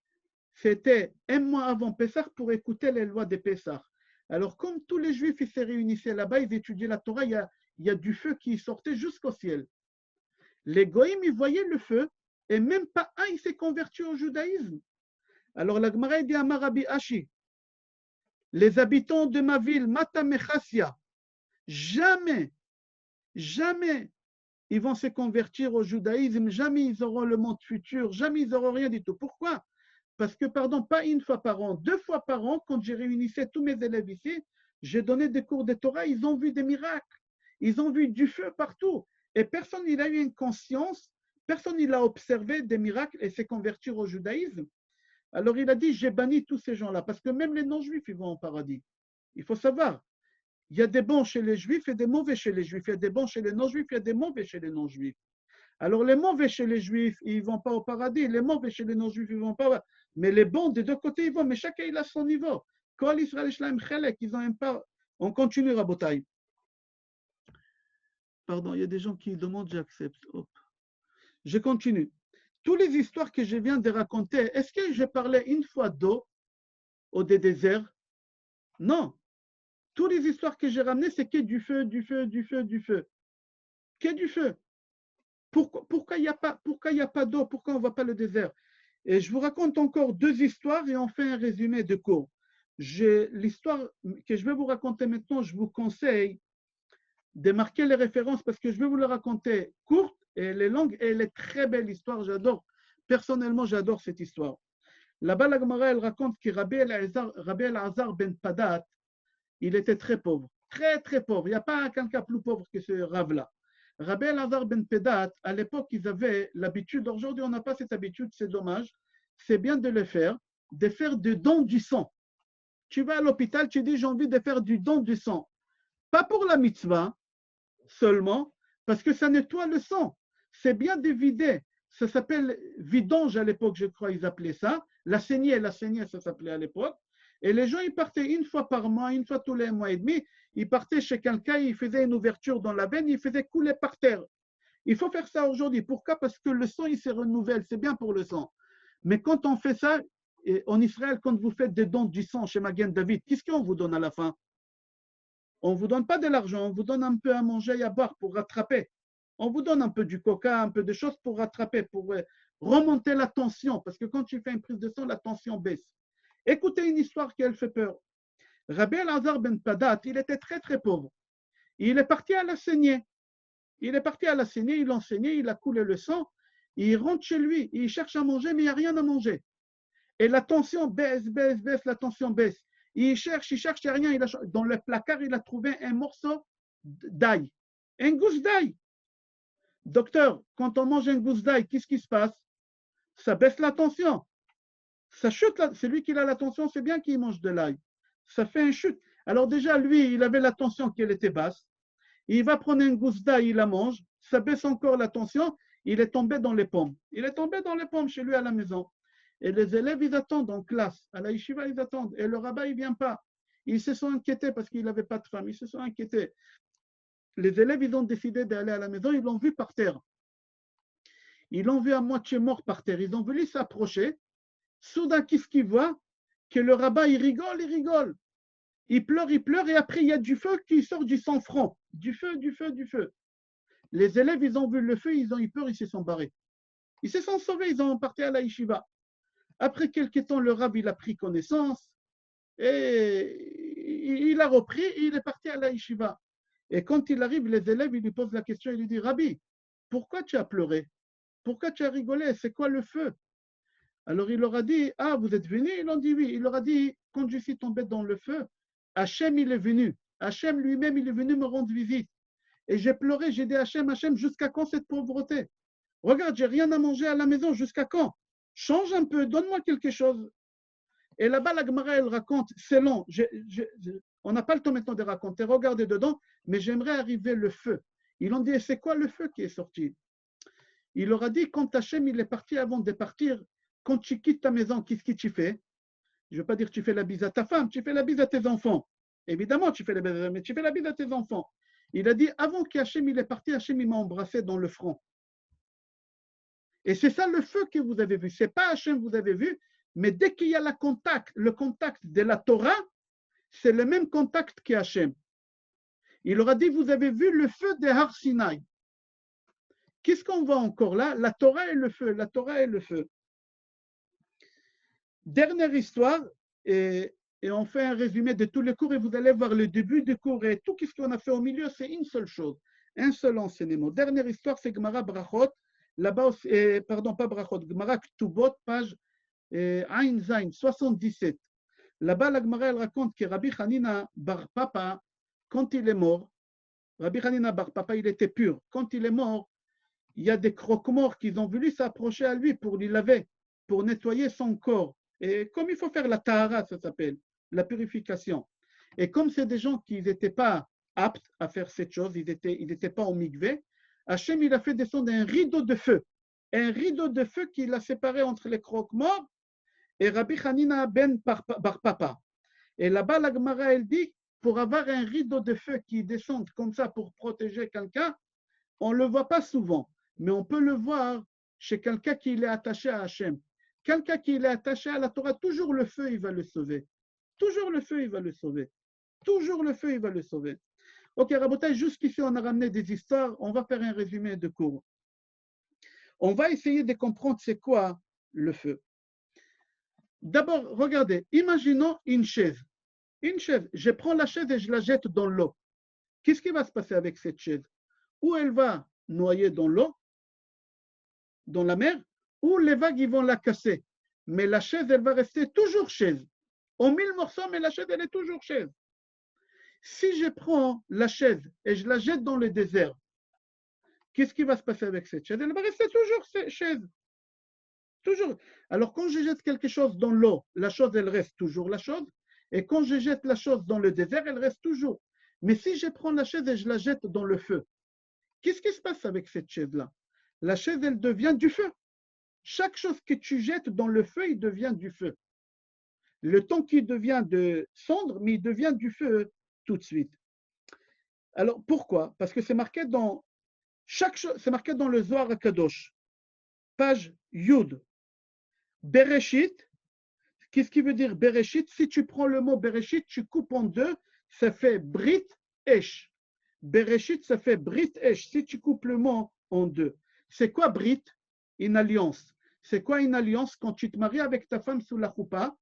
c'était un mois avant Pessah pour écouter les lois des Pessah. Alors, comme tous les Juifs ils se réunissaient là-bas, ils étudiaient la Torah, il y a du feu qui sortait jusqu'au ciel. Les Goïms, ils voyaient le feu, et même pas un, il s'est converti au judaïsme. Alors, la Gemara dit à Marabi Hashi, les habitants de ma ville, Mata Mechassia, jamais, jamais ils vont se convertir au judaïsme, jamais ils auront le monde futur, jamais ils auront rien du tout. Pourquoi? Parce que, pardon, pas une fois par an, 2 fois par an, quand j'ai réunissé tous mes élèves ici, j'ai donné des cours de Torah, ils ont vu des miracles, ils ont vu du feu partout. Et personne n'a eu une conscience, personne n'a observé des miracles et s'est convertir au judaïsme. Alors il a dit, j'ai banni tous ces gens-là, parce que même les non-juifs, ils vont au paradis. Il faut savoir, il y a des bons chez les juifs et des mauvais chez les juifs. Il y a des bons chez les non-juifs, il y a des mauvais chez les non-juifs. Alors les mauvais chez les juifs, ils ne vont pas au paradis. Les mauvais chez les non-juifs, ils ne vont pas. Mais les bons des deux côtés, ils vont. Mais chacun, il a son niveau. Kol Israël Shlaim Chelek, ils ont un pas. On continue, Rabotai. Pardon, il y a des gens qui demandent, j'accepte. Hop. Je continue. Toutes les histoires que je viens de raconter, est-ce que je parlais une fois d'eau au désert? Non. Toutes les histoires que j'ai ramenées, c'est que du feu, du feu, du feu, du feu. Que du feu. Pourquoi il n'y a pas d'eau? Pourquoi on ne voit pas le désert? Et je vous raconte encore 2 histoires et on fait un résumé de cours. L'histoire que je vais vous raconter maintenant, je vous conseille de marquer les références parce que je vais vous la raconter courte et elle est longue et elle est très belle histoire. J'adore. Personnellement, j'adore cette histoire. Là-bas, la Gemara, elle raconte que Rabbi El-Azar ben Padat, il était très pauvre. Très, très pauvre. Il n'y a pas quelqu'un plus pauvre que ce Rav-là. Rabbi El-Azar ben Padat, à l'époque, ils avaient l'habitude, aujourd'hui, on n'a pas cette habitude, c'est dommage. C'est bien de le faire, de faire du don du sang. Tu vas à l'hôpital, tu dis, j'ai envie de faire du don du sang. Pas pour la mitzvah seulement, parce que ça nettoie le sang. C'est bien de vider. Ça s'appelle vidange à l'époque, je crois, ils appelaient ça. La saignée, ça s'appelait à l'époque. Et les gens, ils partaient une fois par mois, une fois tous les mois et demi, ils partaient chez quelqu'un, ils faisaient une ouverture dans la veine, ils faisaient couler par terre. Il faut faire ça aujourd'hui. Pourquoi? Parce que le sang, il se renouvelle. C'est bien pour le sang. Mais quand on fait ça, en Israël, quand vous faites des dons du sang chez Magen David, qu'est-ce qu'on vous donne à la fin? On ne vous donne pas de l'argent, on vous donne un peu à manger et à boire pour rattraper. On vous donne un peu du coca, un peu de choses pour rattraper, pour remonter la tension. Parce que quand tu fais une prise de sang, la tension baisse. Écoutez une histoire qui elle fait peur. Rabbi El-Azar ben Padat, il était très très pauvre. Il est parti à la saignée. Il enseignait, il a coulé le sang. Il rentre chez lui, il cherche à manger, mais il n'y a rien à manger. Et la tension baisse, la tension baisse. Il cherche, il n'y a rien. Dans le placard, il a trouvé un morceau d'ail, une gousse d'ail. Docteur, quand on mange une gousse d'ail, qu'est-ce qui se passe? Ça baisse la tension. Ça chute, c'est lui qui a la tension, c'est bien qu'il mange de l'ail. Ça fait une chute. Alors déjà, lui, il avait la tension qui était basse. Il va prendre une gousse d'ail, il la mange. Ça baisse encore la tension. Il est tombé dans les pommes. Il est tombé dans les pommes chez lui à la maison. Et les élèves, ils attendent en classe. À la yeshiva, ils attendent. Et le rabbin, il ne vient pas. Ils se sont inquiétés parce qu'il n'avait pas de femme. Ils se sont inquiétés. Les élèves, ils ont décidé d'aller à la maison. Ils l'ont vu par terre. Ils l'ont vu à moitié mort par terre. Ils ont voulu s'approcher. Soudain, qu'est-ce qu'ils voient? Que le rabbin, il rigole, il rigole. Il pleure, et après, il y a du feu qui sort du sang-franc. Du feu, du feu, du feu. Les élèves, ils ont vu le feu, ils ont eu peur, ils se sont barrés. Ils se sont sauvés, ils ont parti à la yeshiva. Après quelques temps, le rabbin, il a pris connaissance et il a repris et il est parti à la yeshiva. Et quand il arrive, les élèves, ils lui posent la question, il lui dit, Rabbi, pourquoi tu as pleuré? Pourquoi tu as rigolé? C'est quoi le feu? Alors il leur a dit, ah, vous êtes venus? Ils ont dit oui. Il leur a dit, quand je suis tombé dans le feu, Hachem, il est venu. Hachem lui-même, il est venu me rendre visite. Et j'ai pleuré, j'ai dit Hachem, Hachem, jusqu'à quand cette pauvreté? Regarde, j'ai rien à manger à la maison, jusqu'à quand? Change un peu, donne-moi quelque chose. Et là-bas, la Gemara, elle raconte, c'est long, on n'a pas le temps maintenant de raconter, regardez dedans, mais j'aimerais arriver le feu. Ils ont dit, c'est quoi le feu qui est sorti? Il leur a dit, quand Hachem, il est parti avant de partir, quand tu quittes ta maison, qu'est-ce que tu fais? Je ne veux pas dire que tu fais la bise à ta femme, tu fais la bise à tes enfants. Évidemment, tu fais la bise, mais tu fais la bise à tes enfants. Il a dit, avant qu'Hachem il est parti, Hachem il m'a embrassé dans le front. Et c'est ça le feu que vous avez vu. Ce n'est pas Hachem que vous avez vu, Mais dès qu'il y a le contact de la Torah, c'est le même contact qu'Hachem. Il leur a dit, vous avez vu le feu de Har Sinai. Qu'est-ce qu'on voit encore là? La Torah et le feu, la Torah et le feu. Dernière histoire, et on fait un résumé de tous les cours, et vous allez voir le début du cours, et tout ce qu'on a fait au milieu, c'est une seule chose, un seul enseignement. Dernière histoire, c'est Gemara Brachot, là-bas, pardon, pas Brachot, Gemara Ktubot, page Ain Zain, 77. Là-bas, la Gemara, elle raconte que Rabbi Hanina Bar Papa, quand il est mort, Rabbi Hanina Bar Papa, il était pur. Quand il est mort, il y a des croque-morts qui ont voulu s'approcher à lui pour lui laver, pour nettoyer son corps. Et comme il faut faire la tahara, ça s'appelle, la purification. Et comme c'est des gens qui n'étaient pas aptes à faire cette chose, ils n'étaient pas au mikvé, Hachem, il a fait descendre un rideau de feu qui l'a séparé entre les croque-morts et Rabbi Hanina ben Bar Papa. Et là-bas, la Gemara, elle dit, pour avoir un rideau de feu qui descende comme ça pour protéger quelqu'un, on ne le voit pas souvent, mais on peut le voir chez quelqu'un qui est attaché à Hachem. Quelqu'un qui est attaché à la Torah, toujours le feu, il va le sauver. Toujours le feu, il va le sauver. Toujours le feu, il va le sauver. Ok, Rabotai, jusqu'ici, on a ramené des histoires. On va faire un résumé de cours. On va essayer de comprendre c'est quoi le feu. D'abord, regardez, imaginons une chaise. Une chaise, je prends la chaise et je la jette dans l'eau. Qu'est-ce qui va se passer avec cette chaise? Ou elle va noyer dans l'eau, dans la mer, ou les vagues ils vont la casser. Mais la chaise, elle va rester toujours chaise. En 1000 morceaux, mais la chaise, elle est toujours chaise. Si je prends la chaise et je la jette dans le désert, qu'est-ce qui va se passer avec cette chaise? Elle va rester toujours chaise. Toujours. Alors, quand je jette quelque chose dans l'eau, la chose, elle reste toujours la chose. Et quand je jette la chose dans le désert, elle reste toujours. Mais si je prends la chaise et je la jette dans le feu, qu'est-ce qui se passe avec cette chaise-là? La chaise, elle devient du feu. Chaque chose que tu jettes dans le feu, il devient du feu. Le temps qu'il devient de cendre, mais il devient du feu tout de suite. Alors, pourquoi? Parce que c'est marqué dans chaque chose, c'est marqué dans le Zohar HaKadosh, page Yud. Bereshit, qu'est-ce qui veut dire Bereshit? Si tu prends le mot Bereshit, tu coupes en deux, ça fait Brit Esh. Bereshit, ça fait Brit Esh. Si tu coupes le mot en deux, c'est quoi Brit? Une alliance. C'est quoi une alliance? Quand tu te maries avec ta femme sous la choupa,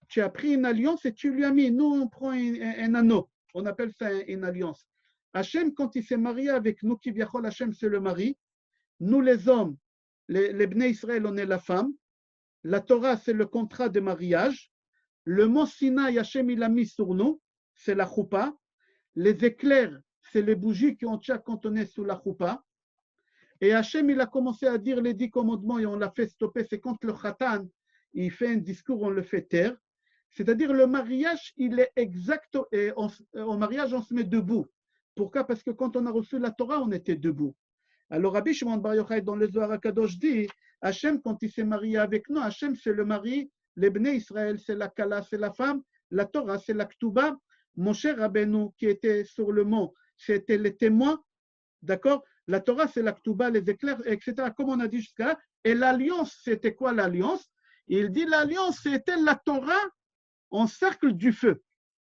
tu as pris une alliance et tu lui as mis. Nous, on prend un anneau. On appelle ça une alliance. Hachem, quand il s'est marié avec nous, qui viachol Hachem, c'est le mari. Nous, les hommes, les Bnei Israël, on est la femme. La Torah, c'est le contrat de mariage. Le mot Sinaï, Hachem, il a mis sur nous, c'est la choupa. Les éclairs, c'est les bougies qui ont déjà quand on est sous la choupa. Et Hachem, il a commencé à dire les 10 commandements et on l'a fait stopper. C'est quand le Khatan, il fait un discours, on le fait taire. C'est-à-dire le mariage, il est exact. Et au mariage, on se met debout. Pourquoi? Parce que quand on a reçu la Torah, on était debout. Alors Rabbi Shimon Bar Yochai, dans le Zohar HaKadosh, dit, Hachem, quand il s'est marié avec nous, Hachem, c'est le mari. Les Bnei Israël, c'est la Kala, c'est la femme. La Torah, c'est la Ktuba. Moshe Rabbeinu, qui était sur le mont, c'était les témoins. D'accord? La Torah, c'est la Ktuba, les éclairs, etc. Comme on a dit jusqu'à là. Et l'alliance, c'était quoi l'alliance? Il dit l'alliance, c'était la Torah en cercle du feu.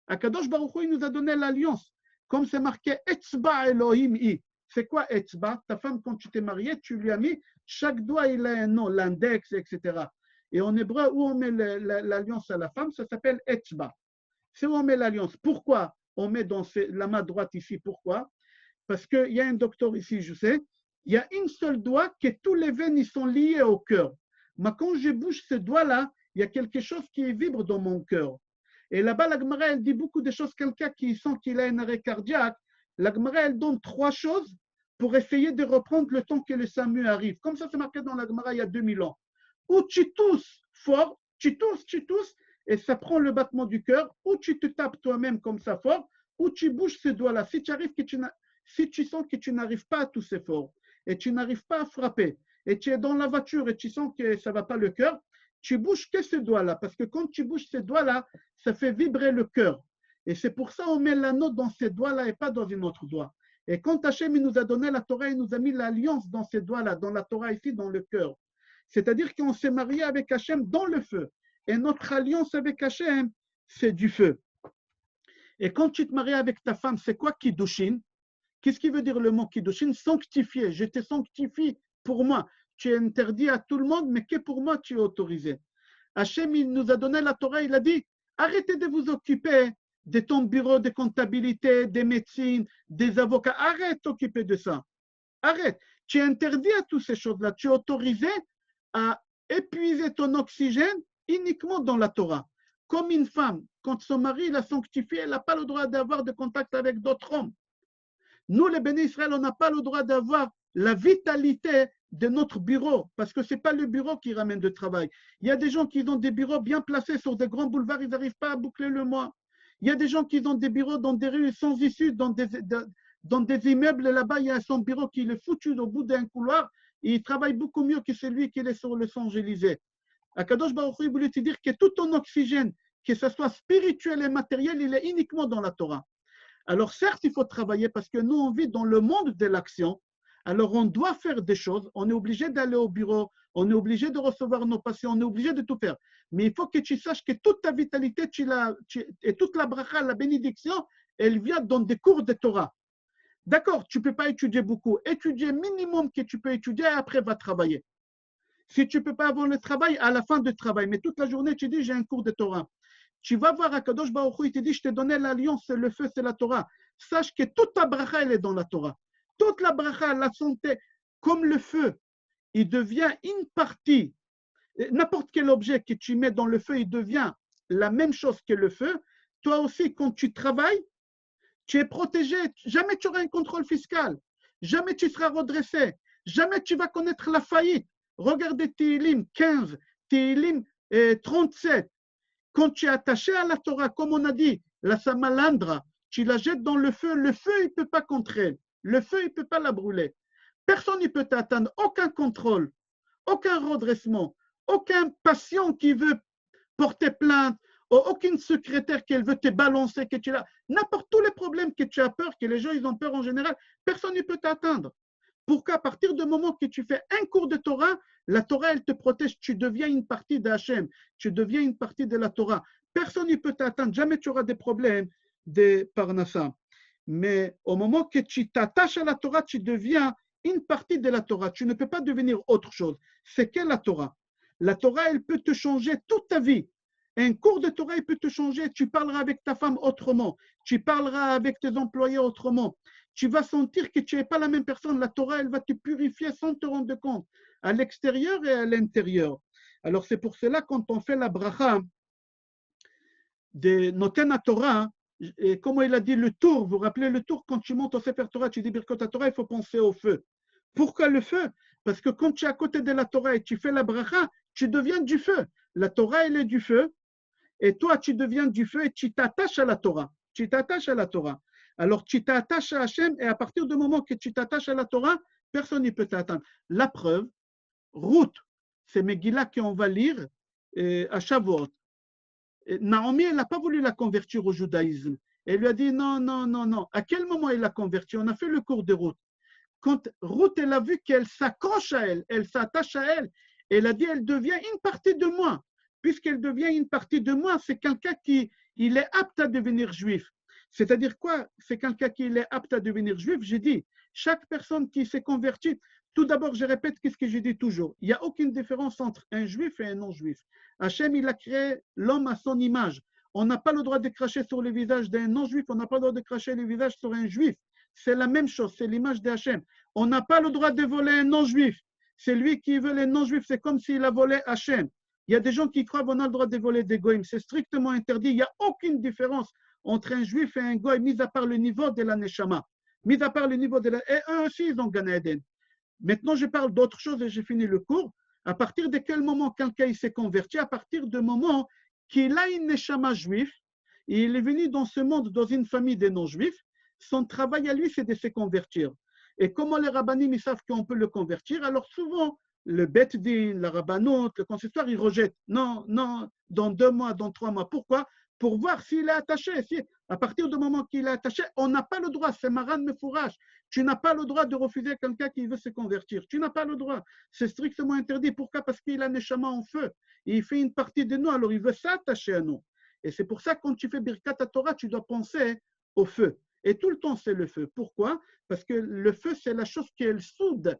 Akadosh Baruch Hu, il nous a donné l'alliance. Comme c'est marqué Etzba Elohim I. C'est quoi Etzba? Ta femme, quand tu t'es marié, tu lui as mis, chaque doigt, il a un nom, l'index, etc. Et en hébreu, où on met l'alliance à la femme, ça s'appelle Etzba. C'est où on met l'alliance. Pourquoi on met dans la main droite ici? Pourquoi? Parce qu'il y a un docteur ici, je sais, il y a une seule doigt que tous les veines ils sont liés au cœur. Mais quand je bouge ce doigt-là, il y a quelque chose qui vibre dans mon cœur. Et là-bas, la Gemara, elle dit beaucoup de choses. Quelqu'un qui sent qu'il a un arrêt cardiaque, la Gemara, elle donne 3 choses pour essayer de reprendre le temps que le SAMU arrive. Comme ça, c'est marqué dans la Gemara il y a 2000 ans. Ou tu tousses fort, tu tousses, et ça prend le battement du cœur, ou tu te tapes toi-même comme ça fort, ou tu bouges ce doigt-là. Si tu sens que tu n'arrives pas à tousser fort, et tu n'arrives pas à frapper, et tu es dans la voiture et tu sens que ça ne va pas le cœur, tu bouges que ce doigt-là, parce que quand tu bouges ce doigt-là, ça fait vibrer le cœur. Et c'est pour ça qu'on met l'anneau dans ces doigts-là et pas dans un autre doigt. Et quand Hachem nous a donné la Torah, il nous a mis l'alliance dans ces doigts-là, dans la Torah ici, dans le cœur. C'est-à-dire qu'on s'est marié avec Hachem dans le feu. et notre alliance avec Hachem, c'est du feu. Et quand tu te maries avec ta femme, c'est quoi Kiddushin? Qu'est-ce qui veut dire le mot Kiddushin? Sanctifié. Je te sanctifie pour moi. Tu es interdit à tout le monde, mais que pour moi, tu es autorisé. Hachem, il nous a donné la Torah, il a dit, arrêtez de vous occuper de ton bureau de comptabilité, des médecines, des avocats. Arrête d'occuper de ça. Arrête. Tu es interdit à toutes ces choses-là. Tu es autorisé à épuiser ton oxygène uniquement dans la Torah. Comme une femme, quand son mari l'a sanctifié, elle n'a pas le droit d'avoir de contact avec d'autres hommes. Nous, les bénis Israël, on n'a pas le droit d'avoir la vitalité de notre bureau, parce que ce n'est pas le bureau qui ramène de travail. Il y a des gens qui ont des bureaux bien placés sur des grands boulevards, ils n'arrivent pas à boucler le mois. Il y a des gens qui ont des bureaux dans des rues sans issue, dans des immeubles, là-bas, il y a son bureau qui est foutu au bout d'un couloir, et il travaille beaucoup mieux que celui qui est sur le Champs-Élysées. Akadosh Baruch Hu voulait te dire que tout ton oxygène, que ce soit spirituel et matériel, il est uniquement dans la Torah. Alors certes, il faut travailler parce que nous, on vit dans le monde de l'action. Alors on doit faire des choses, on est obligé d'aller au bureau, on est obligé de recevoir nos patients, on est obligé de tout faire. Mais il faut que tu saches que toute ta vitalité et toute la bracha, la bénédiction, elle vient dans des cours de Torah. D'accord, tu ne peux pas étudier beaucoup. Étudier minimum que tu peux étudier et après va travailler. Si tu ne peux pas avoir le travail, à la fin du travail, mais toute la journée, tu dis j'ai un cours de Torah. Tu vas voir Akadosh Baruch Hu, il te dit, je t'ai donné l'alliance, le feu, c'est la Torah. Sache que toute ta bracha, elle est dans la Torah. Toute la bracha, la santé, comme le feu, il devient une partie. N'importe quel objet que tu mets dans le feu, il devient la même chose que le feu. Toi aussi, quand tu travailles, tu es protégé. Jamais tu auras un contrôle fiscal. Jamais tu seras redressé. Jamais tu vas connaître la faillite. Regardez Tehillim 15, Tehillim 37. Quand tu es attaché à la Torah, comme on a dit, la samalandra, tu la jettes dans le feu il ne peut pas contrer. Le feu, il ne peut pas la brûler. Personne ne peut t'atteindre. Aucun contrôle, aucun redressement, aucun patient qui veut porter plainte, aucune secrétaire qui veut te balancer, que tu l'as. N'importe tous les problèmes que tu as peur, que les gens ils ont peur en général, personne ne peut t'atteindre. Pourquoi? À partir du moment que tu fais un cours de Torah, la Torah, elle te protège. Tu deviens une partie d'Hachem. Tu deviens une partie de la Torah. Personne ne peut t'atteindre. Jamais tu auras des problèmes de Parnassa. Mais au moment que tu t'attaches à la Torah, tu deviens une partie de la Torah. Tu ne peux pas devenir autre chose. C'est qu'est la Torah? La Torah, elle peut te changer toute ta vie. Un cours de Torah, il peut te changer. Tu parleras avec ta femme autrement. Tu parleras avec tes employés autrement. Tu vas sentir que tu n'es pas la même personne. La Torah, elle va te purifier sans te rendre compte, à l'extérieur et à l'intérieur. Alors, c'est pour cela, quand on fait la bracha de Noten Torah, et comme il a dit le tour, vous vous rappelez le tour, quand tu montes au Sefer Torah, tu dis Birkot Torah, il faut penser au feu. Pourquoi le feu? Parce que quand tu es à côté de la Torah et tu fais la bracha, tu deviens du feu. La Torah, elle est du feu, et toi, tu deviens du feu et tu t'attaches à la Torah. Tu t'attaches à la Torah. Alors, tu t'attaches à Hachem et à partir du moment que tu t'attaches à la Torah, personne ne peut t'atteindre. La preuve, Ruth, c'est Megillah qu'on va lire à Shavuot. Naomi, elle n'a pas voulu la convertir au judaïsme. Elle lui a dit non, non, non, non. À quel moment elle l'a convertie? On a fait le cours de Ruth. Quand Ruth, elle a vu qu'elle s'accroche à elle, elle s'attache à elle, elle a dit elle devient une partie de moi. Puisqu'elle devient une partie de moi, c'est quelqu'un qui il est apte à devenir juif. C'est-à-dire quoi? C'est quelqu'un qui est apte à devenir juif. J'ai dit, chaque personne qui s'est convertie, tout d'abord, je répète ce que je dis toujours. Il n'y a aucune différence entre un juif et un non-juif. Hachem, il a créé l'homme à son image. On n'a pas le droit de cracher sur le visage d'un non-juif, on n'a pas le droit de cracher le visage sur un juif. C'est la même chose, c'est l'image d'Hachem. On n'a pas le droit de voler un non-juif. C'est lui qui veut les non-juifs, c'est comme s'il a volé Hachem. Il y a des gens qui croient qu'on a le droit de voler des goïms. C'est strictement interdit. Il n'y a aucune différence entre un juif et un goï, mis à part le niveau de la neshama. Mis à part le niveau de la... Et eux aussi, ils ont Gan Eden. Maintenant, je parle d'autre chose et j'ai fini le cours. À partir de quel moment quelqu'un s'est converti? À partir du moment qu'il a une neshama juif, et il est venu dans ce monde, dans une famille des non-juifs, son travail à lui, c'est de se convertir. Et comment les rabbinim, ils savent qu'on peut le convertir? Alors souvent, le Bet Din, la rabbanoute, le consistoire, ils rejettent. Non, non, dans 2 mois, dans 3 mois. Pourquoi? Pour voir s'il est attaché. À partir du moment qu'il est attaché, on n'a pas le droit, c'est Maran Mefourash. Tu n'as pas le droit de refuser quelqu'un qui veut se convertir. Tu n'as pas le droit. C'est strictement interdit. Pourquoi? Parce qu'il a Neshama en feu. Et il fait une partie de nous, alors il veut s'attacher à nous. Et c'est pour ça que quand tu fais Birkat Torah, tu dois penser au feu. Et tout le temps, c'est le feu. Pourquoi? Parce que le feu, c'est la chose qu'elle soude.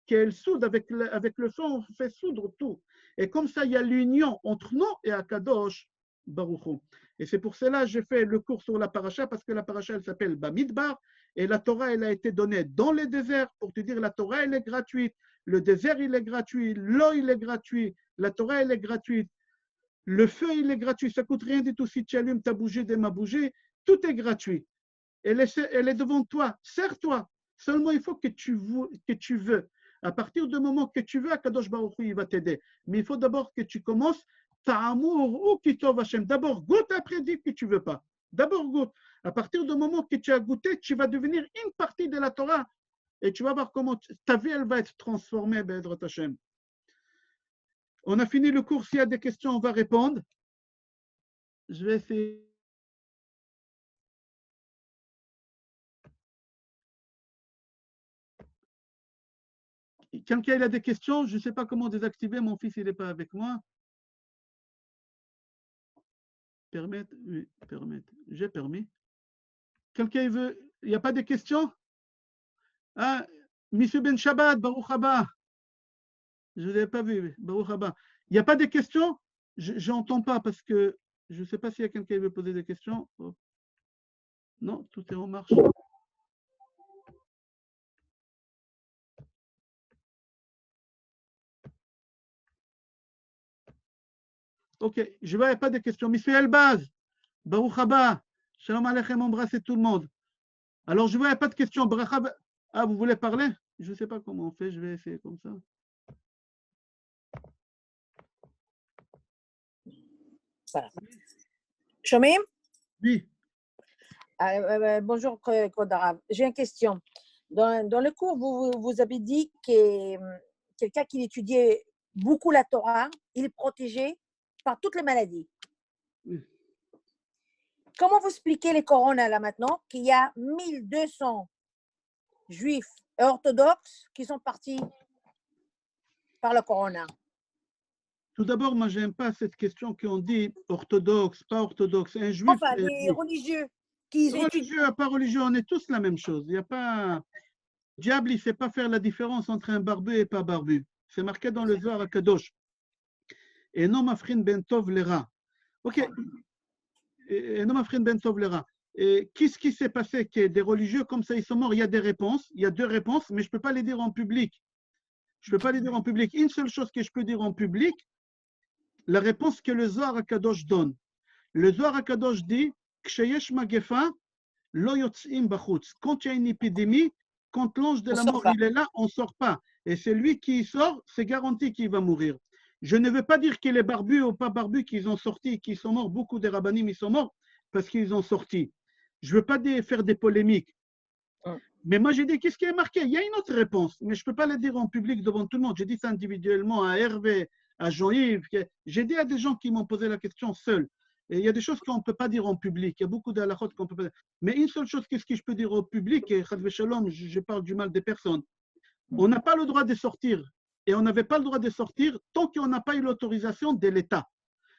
Qu'elle soude avec le feu, on fait soudre tout. Et comme ça, il y a l'union entre nous et Akadosh Baruch Hu. Et c'est pour cela que j'ai fait le cours sur la paracha, parce que la paracha, elle s'appelle Bamidbar, et la Torah, elle a été donnée dans les déserts, pour te dire, la Torah, elle est gratuite, le désert, il est gratuit, l'eau, il est gratuit, la Torah, elle est gratuite, le feu, il est gratuit, ça ne coûte rien du tout si tu allumes ta bougie, ma bougie, tout est gratuit. Elle est devant toi, sers-toi. Seulement, il faut que tu veux. À partir du moment que tu veux, Akadosh Baruch Hu, il va t'aider. Mais il faut d'abord que tu commences ta amour ou qui t'ouvre Hashem. D'abord goûte, après dis que tu ne veux pas. D'abord goûte. À partir du moment que tu as goûté, tu vas devenir une partie de la Torah et tu vas voir comment ta vie, elle va être transformée, Be'ezrat Hashem. On a fini le cours. S'il y a des questions, on va répondre. Je vais essayer. Quelqu'un a des questions? Je ne sais pas comment désactiver. Mon fils, il n'est pas avec moi. Permettre? Oui, permettre. J'ai permis. Quelqu'un veut? Il n'y a pas de questions? Ah, Monsieur Ben Shabbat, Baruch Haba. Je ne l'ai pas vu, Baruch Haba. Il n'y a pas de questions? Je n'entends pas parce que je ne sais pas s'il y a quelqu'un qui veut poser des questions. Oh. Non, tout est en marche. Ok, je vois, il n'y a pas de questions. Monsieur Elbaz, Baruch Haba, Shalom Aleichem, embrassez tout le monde. Alors, je vois, il n'y a pas de questions. Baruch Haba. Ah, vous voulez parler? Je ne sais pas comment on fait, je vais essayer comme ça. Voilà. Shomim? Oui. Bonjour, Kodarav. J'ai une question. Dans le cours, vous avez dit que quelqu'un qui étudiait beaucoup la Torah, il est protégé par toutes les maladies. Oui. Comment vous expliquez les coronas là maintenant, qu'il y a 1200 juifs orthodoxes qui sont partis par le corona? Tout d'abord, moi, je n'aime pas cette question qu'on dit orthodoxe, pas orthodoxe. Un juif, Enfin, les religieux qui étudient. religieux, pas religieux, on est tous la même chose. Il n'y a pas. Diable, il ne sait pas faire la différence entre un barbu et pas barbu. C'est marqué dans le Zohar à Kadosh. Et non mafrin ben tov lera. Ok. Et non mafrin ben tov lera. Et qu'est-ce qui s'est passé que des religieux comme ça, ils sont morts? Il y a des réponses, il y a deux réponses, mais je ne peux pas les dire en public. Je ne peux pas les dire en public. Une seule chose que je peux dire en public, la réponse que le Zohar à Kadosh donne. Le Zohar à Kadosh dit Ksheyesh magefa, lo yotzim bachutz. Quand il y a une épidémie, quand l'ange de la mort il est là, on ne sort pas. Et c'est lui qui sort, c'est garanti qu'il va mourir. Je ne veux pas dire qu'il est barbu ou pas barbu qu'ils ont sorti, qu'ils sont morts. Beaucoup des rabbanim, ils sont morts parce qu'ils ont sorti. Je ne veux pas faire des polémiques. Mais moi, j'ai dit, qu'est-ce qui est marqué? Il y a une autre réponse, mais je ne peux pas le dire en public devant tout le monde. J'ai dit ça individuellement à Hervé, à Jean-Yves. J'ai dit à des gens qui m'ont posé la question seuls. Et il y a des choses qu'on ne peut pas dire en public. Il y a beaucoup d'halachot qu'on ne peut pas dire. Mais une seule chose, qu'est-ce que je peux dire au public, et Shalom, je parle du mal des personnes. On n'a pas le droit de sortir. Et on n'avait pas le droit de sortir tant qu'on n'a pas eu l'autorisation de l'État.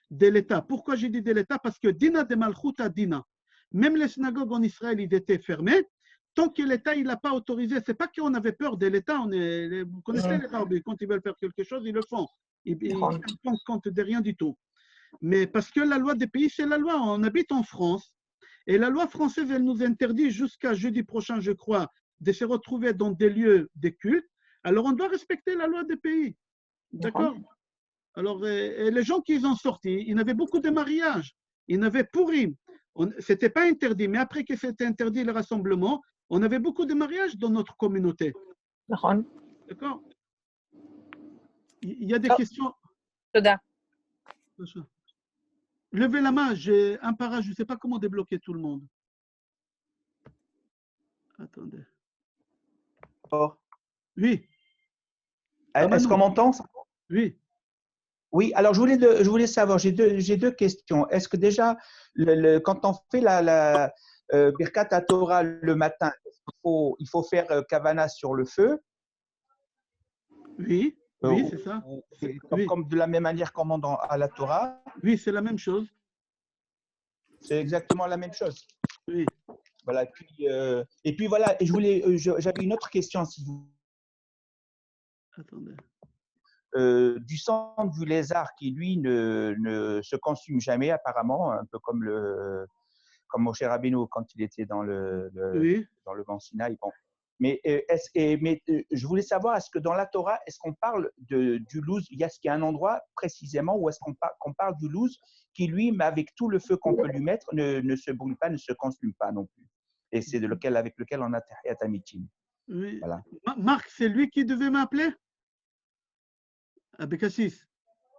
De l'État. Pourquoi j'ai dit de l'État? Parce que Dina de Malchut à Dina. Même les synagogues en Israël, ils étaient fermés. Tant que l'État il n'a pas autorisé, c'est pas qu'on avait peur de l'État. Vous connaissez les barbus, quand ils veulent faire quelque chose, ils le font. Ils ne tiennent compte de rien du tout. Mais parce que la loi des pays, c'est la loi. On habite en France. Et la loi française, elle nous interdit jusqu'à jeudi prochain, je crois, de se retrouver dans des lieux de culte. Alors, on doit respecter la loi des pays. D'accord? Alors, et les gens qui ont sorti, il y avait beaucoup de mariages. Il y en avait pourri. Ce n'était pas interdit, mais après que c'était interdit le rassemblement, on avait beaucoup de mariages dans notre communauté. D'accord? Il y a des questions. Levez la main, j'ai un para, je ne sais pas comment débloquer tout le monde. Attendez. Oh. Oui. Est-ce qu'on m'entend? Oui. Oui, alors je voulais savoir, j'ai deux questions. Est-ce que déjà, quand on fait la Birkat Torah le matin, il faut faire kavana sur le feu, Oui, oui, c'est ça. Oui, comme de la même manière qu'on demande à la Torah? oui, c'est la même chose. C'est exactement la même chose. Oui, Voilà. Et puis voilà, et j'avais une autre question, si vous attendez. du sang du lézard qui, lui, ne se consume jamais, apparemment, un peu comme Moshe Rabbeinu quand il était dans Oui. dans le Mont Sinaï. Bon. Mais, je voulais savoir, est-ce que dans la Torah, est-ce qu'on parle du louz? Est-ce qu'il y a un endroit précisément où est-ce qu'on parle du louz qui, lui, mais avec tout le feu qu'on peut lui mettre, ne se brûle pas, ne se consume pas non plus? Et c'est avec lequel on a Tahiyat Amitim. Oui. Voilà. Marc, c'est lui qui devait m'appeler? Ah, Bekassis.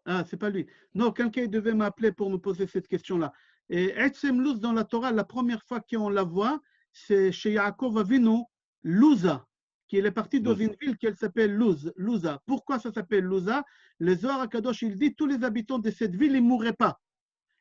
Ah, c'est pas lui. Non, quelqu'un devait m'appeler pour me poser cette question-là. Et Etzem Luz dans la Torah, la première fois qu'on la voit, c'est chez Yaakov Avinu, Luza, qui est parti dans une ville qui s'appelle Luza. Pourquoi ça s'appelle Luza? Le Zohar Akadosh, il dit tous les habitants de cette ville, ils ne mourraient pas.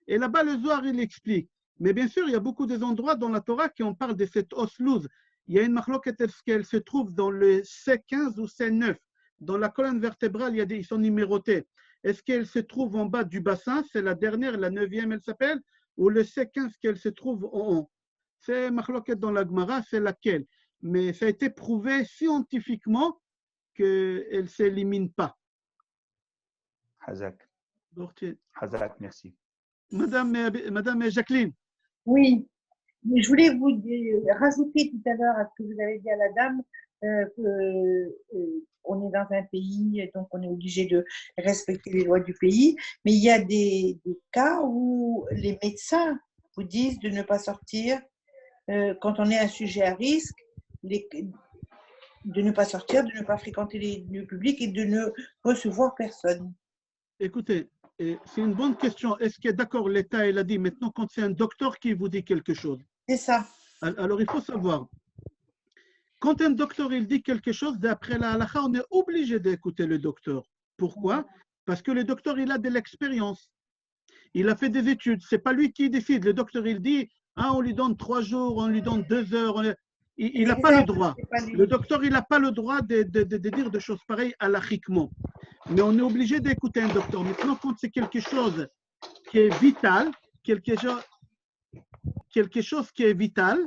Et là-bas, le Zohar, il explique. Mais bien sûr, il y a beaucoup d'endroits dans la Torah qui en parlent de cette os Luz. Il y a une marloquette, est-ce qu'elle se trouve dans le C15 ou C9? Dans la colonne vertébrale, ils sont numérotés. Est-ce qu'elle se trouve en bas du bassin? C'est la dernière, la 9e, elle s'appelle? Ou le C15 qu'elle se trouve en haut? C'est marloquette dans la Gemara, c'est laquelle? Mais ça a été prouvé scientifiquement qu'elle ne s'élimine pas. Hazak. Hazak, merci. Madame Jacqueline. Oui, mais je voulais vous rajouter tout à l'heure à ce que vous avez dit à la dame, on est dans un pays, donc on est obligé de respecter les lois du pays, mais il y a des cas où les médecins vous disent de ne pas sortir quand on est un sujet à risque, de ne pas sortir, de ne pas fréquenter les lieux publics et de ne recevoir personne. Écoutez, c'est une bonne question. Est-ce que d'accord, l'État, il a dit maintenant quand c'est un docteur qui vous dit quelque chose? C'est ça. Alors, il faut savoir, quand un docteur il dit quelque chose, d'après la halakha, on est obligé d'écouter le docteur. Pourquoi? Parce que le docteur, il a de l'expérience. Il a fait des études. Ce n'est pas lui qui décide. Le docteur, il dit, ah, on lui donne 3 jours, on lui donne 2 heures. Il n'a pas le droit. Le docteur, il n'a pas le droit de dire des choses pareilles halachiquement. Mais on est obligé d'écouter un docteur. Maintenant, quand c'est quelque chose qui est vital, quelque chose qui est vital,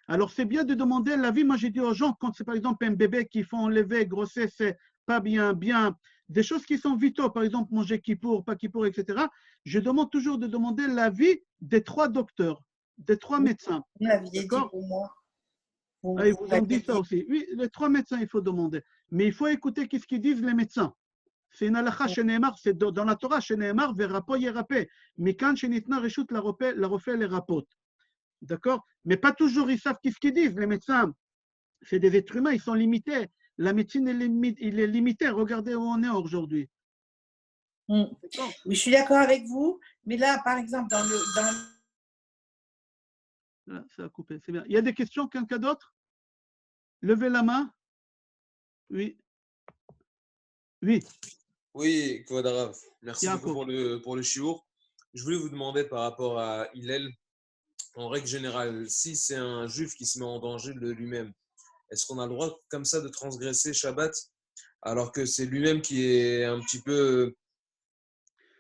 alors c'est bien de demander l'avis. Moi, j'ai dit aux gens, quand c'est par exemple un bébé qui faut enlever, grossesse, c'est pas bien, des choses qui sont vitaux, par exemple manger kippour, pas kippour, etc. Je demande toujours de demander l'avis des 3 docteurs, des 3 médecins. Vous l'aviez dit pour moi. Ils vous ont dit ça aussi. Oui, les 3 médecins, il faut demander. Mais il faut écouter ce qu'ils disent les médecins. C'est une halakha chez Nehemar, c'est dans la Torah chez Nehemar, verapo yerapé. Mais quand chez Nitna Reshut la refait les rapotes. D'accord? Mais pas toujours ils savent ce qu'ils disent, les médecins. C'est des êtres humains, ils sont limités. La médecine, il est limitée. Regardez où on est aujourd'hui. Oui, je suis d'accord avec vous. Mais là, par exemple, Là, ça a coupé, c'est bien. Il y a des questions, quelqu'un d'autre? Levez la main. Oui. Oui. Oui, Kvod Arav. Merci beaucoup pour le shiur. Je voulais vous demander par rapport à Hillel, en règle générale, si c'est un juif qui se met en danger de lui-même, est-ce qu'on a le droit comme ça de transgresser Shabbat alors que c'est lui-même qui est un petit peu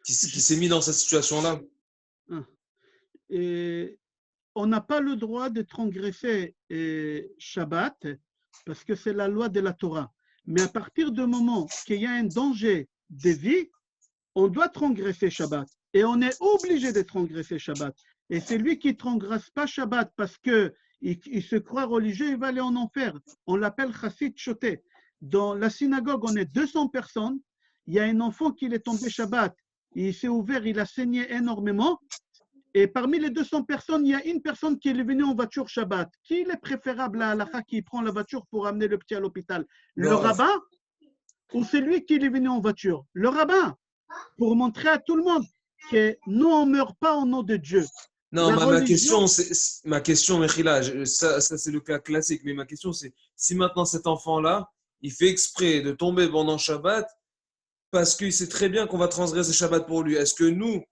qui s'est mis dans cette situation-là? Et on n'a pas le droit de transgresser Shabbat parce que c'est la loi de la Torah. Mais à partir du moment qu'il y a un danger de vie, on doit transgresser Shabbat. Et on est obligé de transgresser Shabbat. Et c'est lui qui ne transgresse pas Shabbat parce qu'il se croit religieux, il va aller en enfer. On l'appelle Chassid Choté. Dans la synagogue, on est 200 personnes. Il y a un enfant qui est tombé Shabbat. Il s'est ouvert, il a saigné énormément. Et parmi les 200 personnes, il y a une personne qui est venue en voiture Shabbat. Qui est préférable à Halakha qui prend la voiture pour amener le petit à l'hôpital? Le rabbin ou celui qui est venu en voiture? Le rabbin, pour montrer à tout le monde que nous, on ne meurt pas au nom de Dieu. Non, ma question, Mechila, ça c'est le cas classique, mais ma question c'est, si maintenant cet enfant-là, il fait exprès de tomber pendant Shabbat, parce qu'il sait très bien qu'on va transgresser Shabbat pour lui. Est-ce que nous,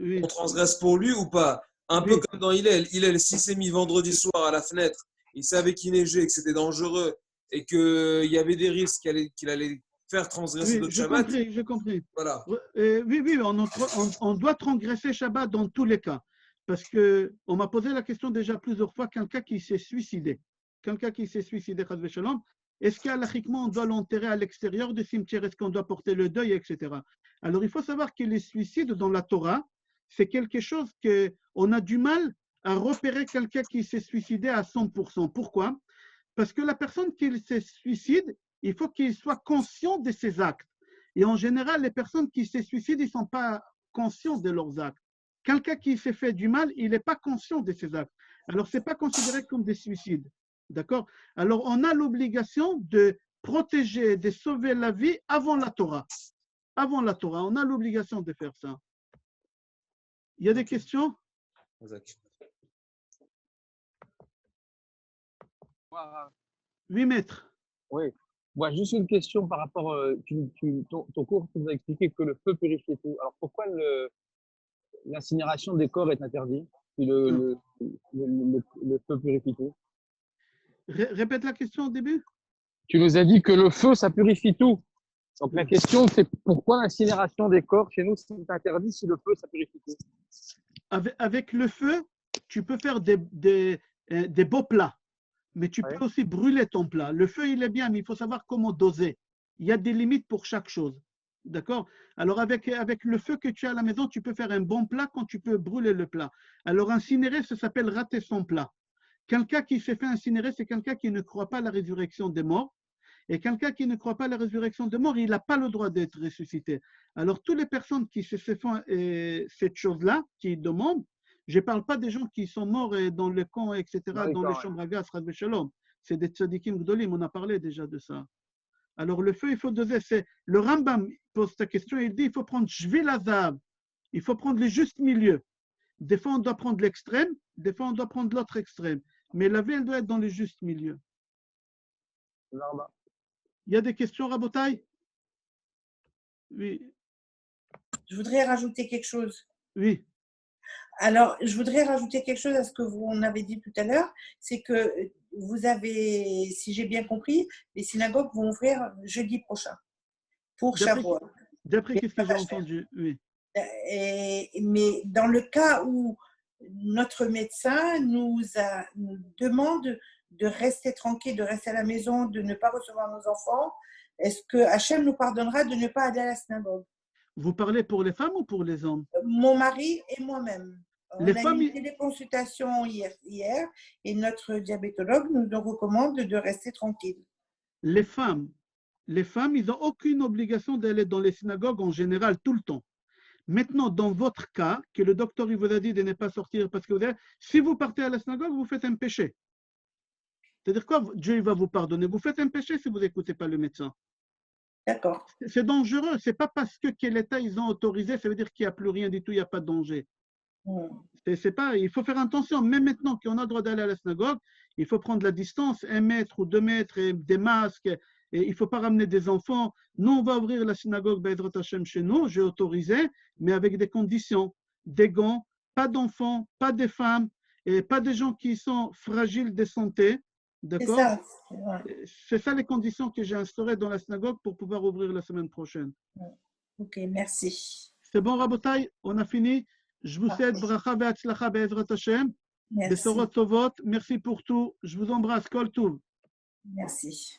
Oui, on transgresse pour lui ou pas? Un peu oui, comme dans Hillel. Hillel, s'il s'est mis vendredi soir à la fenêtre, il savait qu'il neigeait, que c'était dangereux et qu'il y avait des risques qu'il allait faire transgresser oui, d'autres j'ai Shabbat. compris, j'ai compris. Voilà. Oui, oui, on doit transgresser Shabbat dans tous les cas. Parce qu'on m'a posé la question déjà plusieurs fois, quelqu'un qui s'est suicidé. Quelqu'un qui s'est suicidé, Chas v'Shalom, est-ce qu'alachiquement on doit l'enterrer à l'extérieur du cimetière? Est-ce qu'on doit porter le deuil, etc. Alors il faut savoir que les suicides dans la Torah, c'est quelque chose qu'on a du mal à repérer quelqu'un qui s'est suicidé à 100%. Pourquoi? Parce que la personne qui se suicide, il faut qu'il soit conscient de ses actes. Et en général, les personnes qui se suicident, ils ne sont pas conscients de leurs actes. Quelqu'un qui s'est fait du mal, il n'est pas conscient de ses actes. Alors, ce n'est pas considéré comme des suicides. D'accord? Alors, on a l'obligation de protéger, de sauver la vie avant la Torah. Avant la Torah, on a l'obligation de faire ça. Il y a des questions? Oui, maître. Oui. Moi, juste une question par rapport, ton cours, tu nous as expliqué que le feu purifie tout. Alors, pourquoi l'incinération des corps est interdite si le feu purifie tout? Répète la question au début. Tu nous as dit que le feu, ça purifie tout. Donc, la question, c'est pourquoi l'incinération des corps, chez nous, c'est interdit si le feu, ça purifie tout? Avec le feu, tu peux faire des beaux plats, mais tu peux aussi brûler ton plat. Le feu, il est bien, mais il faut savoir comment doser. Il y a des limites pour chaque chose. D'accord? Alors, avec le feu que tu as à la maison, tu peux faire un bon plat quand tu peux brûler le plat. Alors, incinérer, ça s'appelle rater son plat. Quelqu'un qui s'est fait incinérer, c'est quelqu'un qui ne croit pas à la résurrection des morts. Et quelqu'un qui ne croit pas à la résurrection des morts, il n'a pas le droit d'être ressuscité. Alors, toutes les personnes qui se font cette chose-là, qui demandent, je ne parle pas des gens qui sont morts dans le camp, etc., dans les chambres à gaz, Shalom. C'est des tzadikim gdolim, on a parlé déjà de ça. Alors, le feu, il faut doser. Le Rambam pose ta question, il dit il faut prendre Shvil Hazav, il faut prendre le juste milieu. Des fois, on doit prendre l'extrême, des fois, on doit prendre l'autre extrême. Mais la vie, elle doit être dans le juste milieu. Il y a des questions, Rabotai? Oui. Je voudrais rajouter quelque chose. Oui. Alors, je voudrais rajouter quelque chose à ce que vous en avez dit tout à l'heure. C'est que vous avez, si j'ai bien compris, les synagogues vont ouvrir jeudi prochain pour Shavuot. D'après ce que j'ai entendu, oui. Mais dans le cas où notre médecin nous demande de rester tranquille, de rester à la maison, de ne pas recevoir nos enfants, est-ce que Hachem nous pardonnera de ne pas aller à la synagogue? Vous parlez pour les femmes ou pour les hommes? Mon mari et moi-même. On a eu une téléconsultation hier et notre diabétologue nous recommande de rester tranquille. Les femmes, ils n'ont aucune obligation d'aller dans les synagogues en général tout le temps. Maintenant, dans votre cas, que le docteur il vous a dit de ne pas sortir parce que si vous partez à la synagogue, vous faites un péché. C'est-à-dire quoi? Dieu va vous pardonner. Vous faites un péché si vous n'écoutez pas le médecin. D'accord. C'est dangereux. Ce n'est pas parce que quel État ils ont autorisé, ça veut dire qu'il n'y a plus rien du tout, il n'y a pas de danger. C'est pas, il faut faire attention. Même maintenant qu'on a le droit d'aller à la synagogue, il faut prendre la distance, 1 mètre ou 2 mètres, et des masques. Et il ne faut pas ramener des enfants. Nous, on va ouvrir la synagogue Be'ezrat Hashem chez nous, j'ai autorisé, mais avec des conditions, des gants, pas d'enfants, pas des femmes, et pas des gens qui sont fragiles de santé. D'accord? C'est ça les conditions que j'ai instaurées dans la synagogue pour pouvoir ouvrir la semaine prochaine. Ok, merci. C'est bon, Rabotai, on a fini. Je vous souhaite bracha ve'atzlacha be'ezrat Hashem. Merci. Besorot tovot. Merci pour tout. Je vous embrasse. Kol Tov. Merci.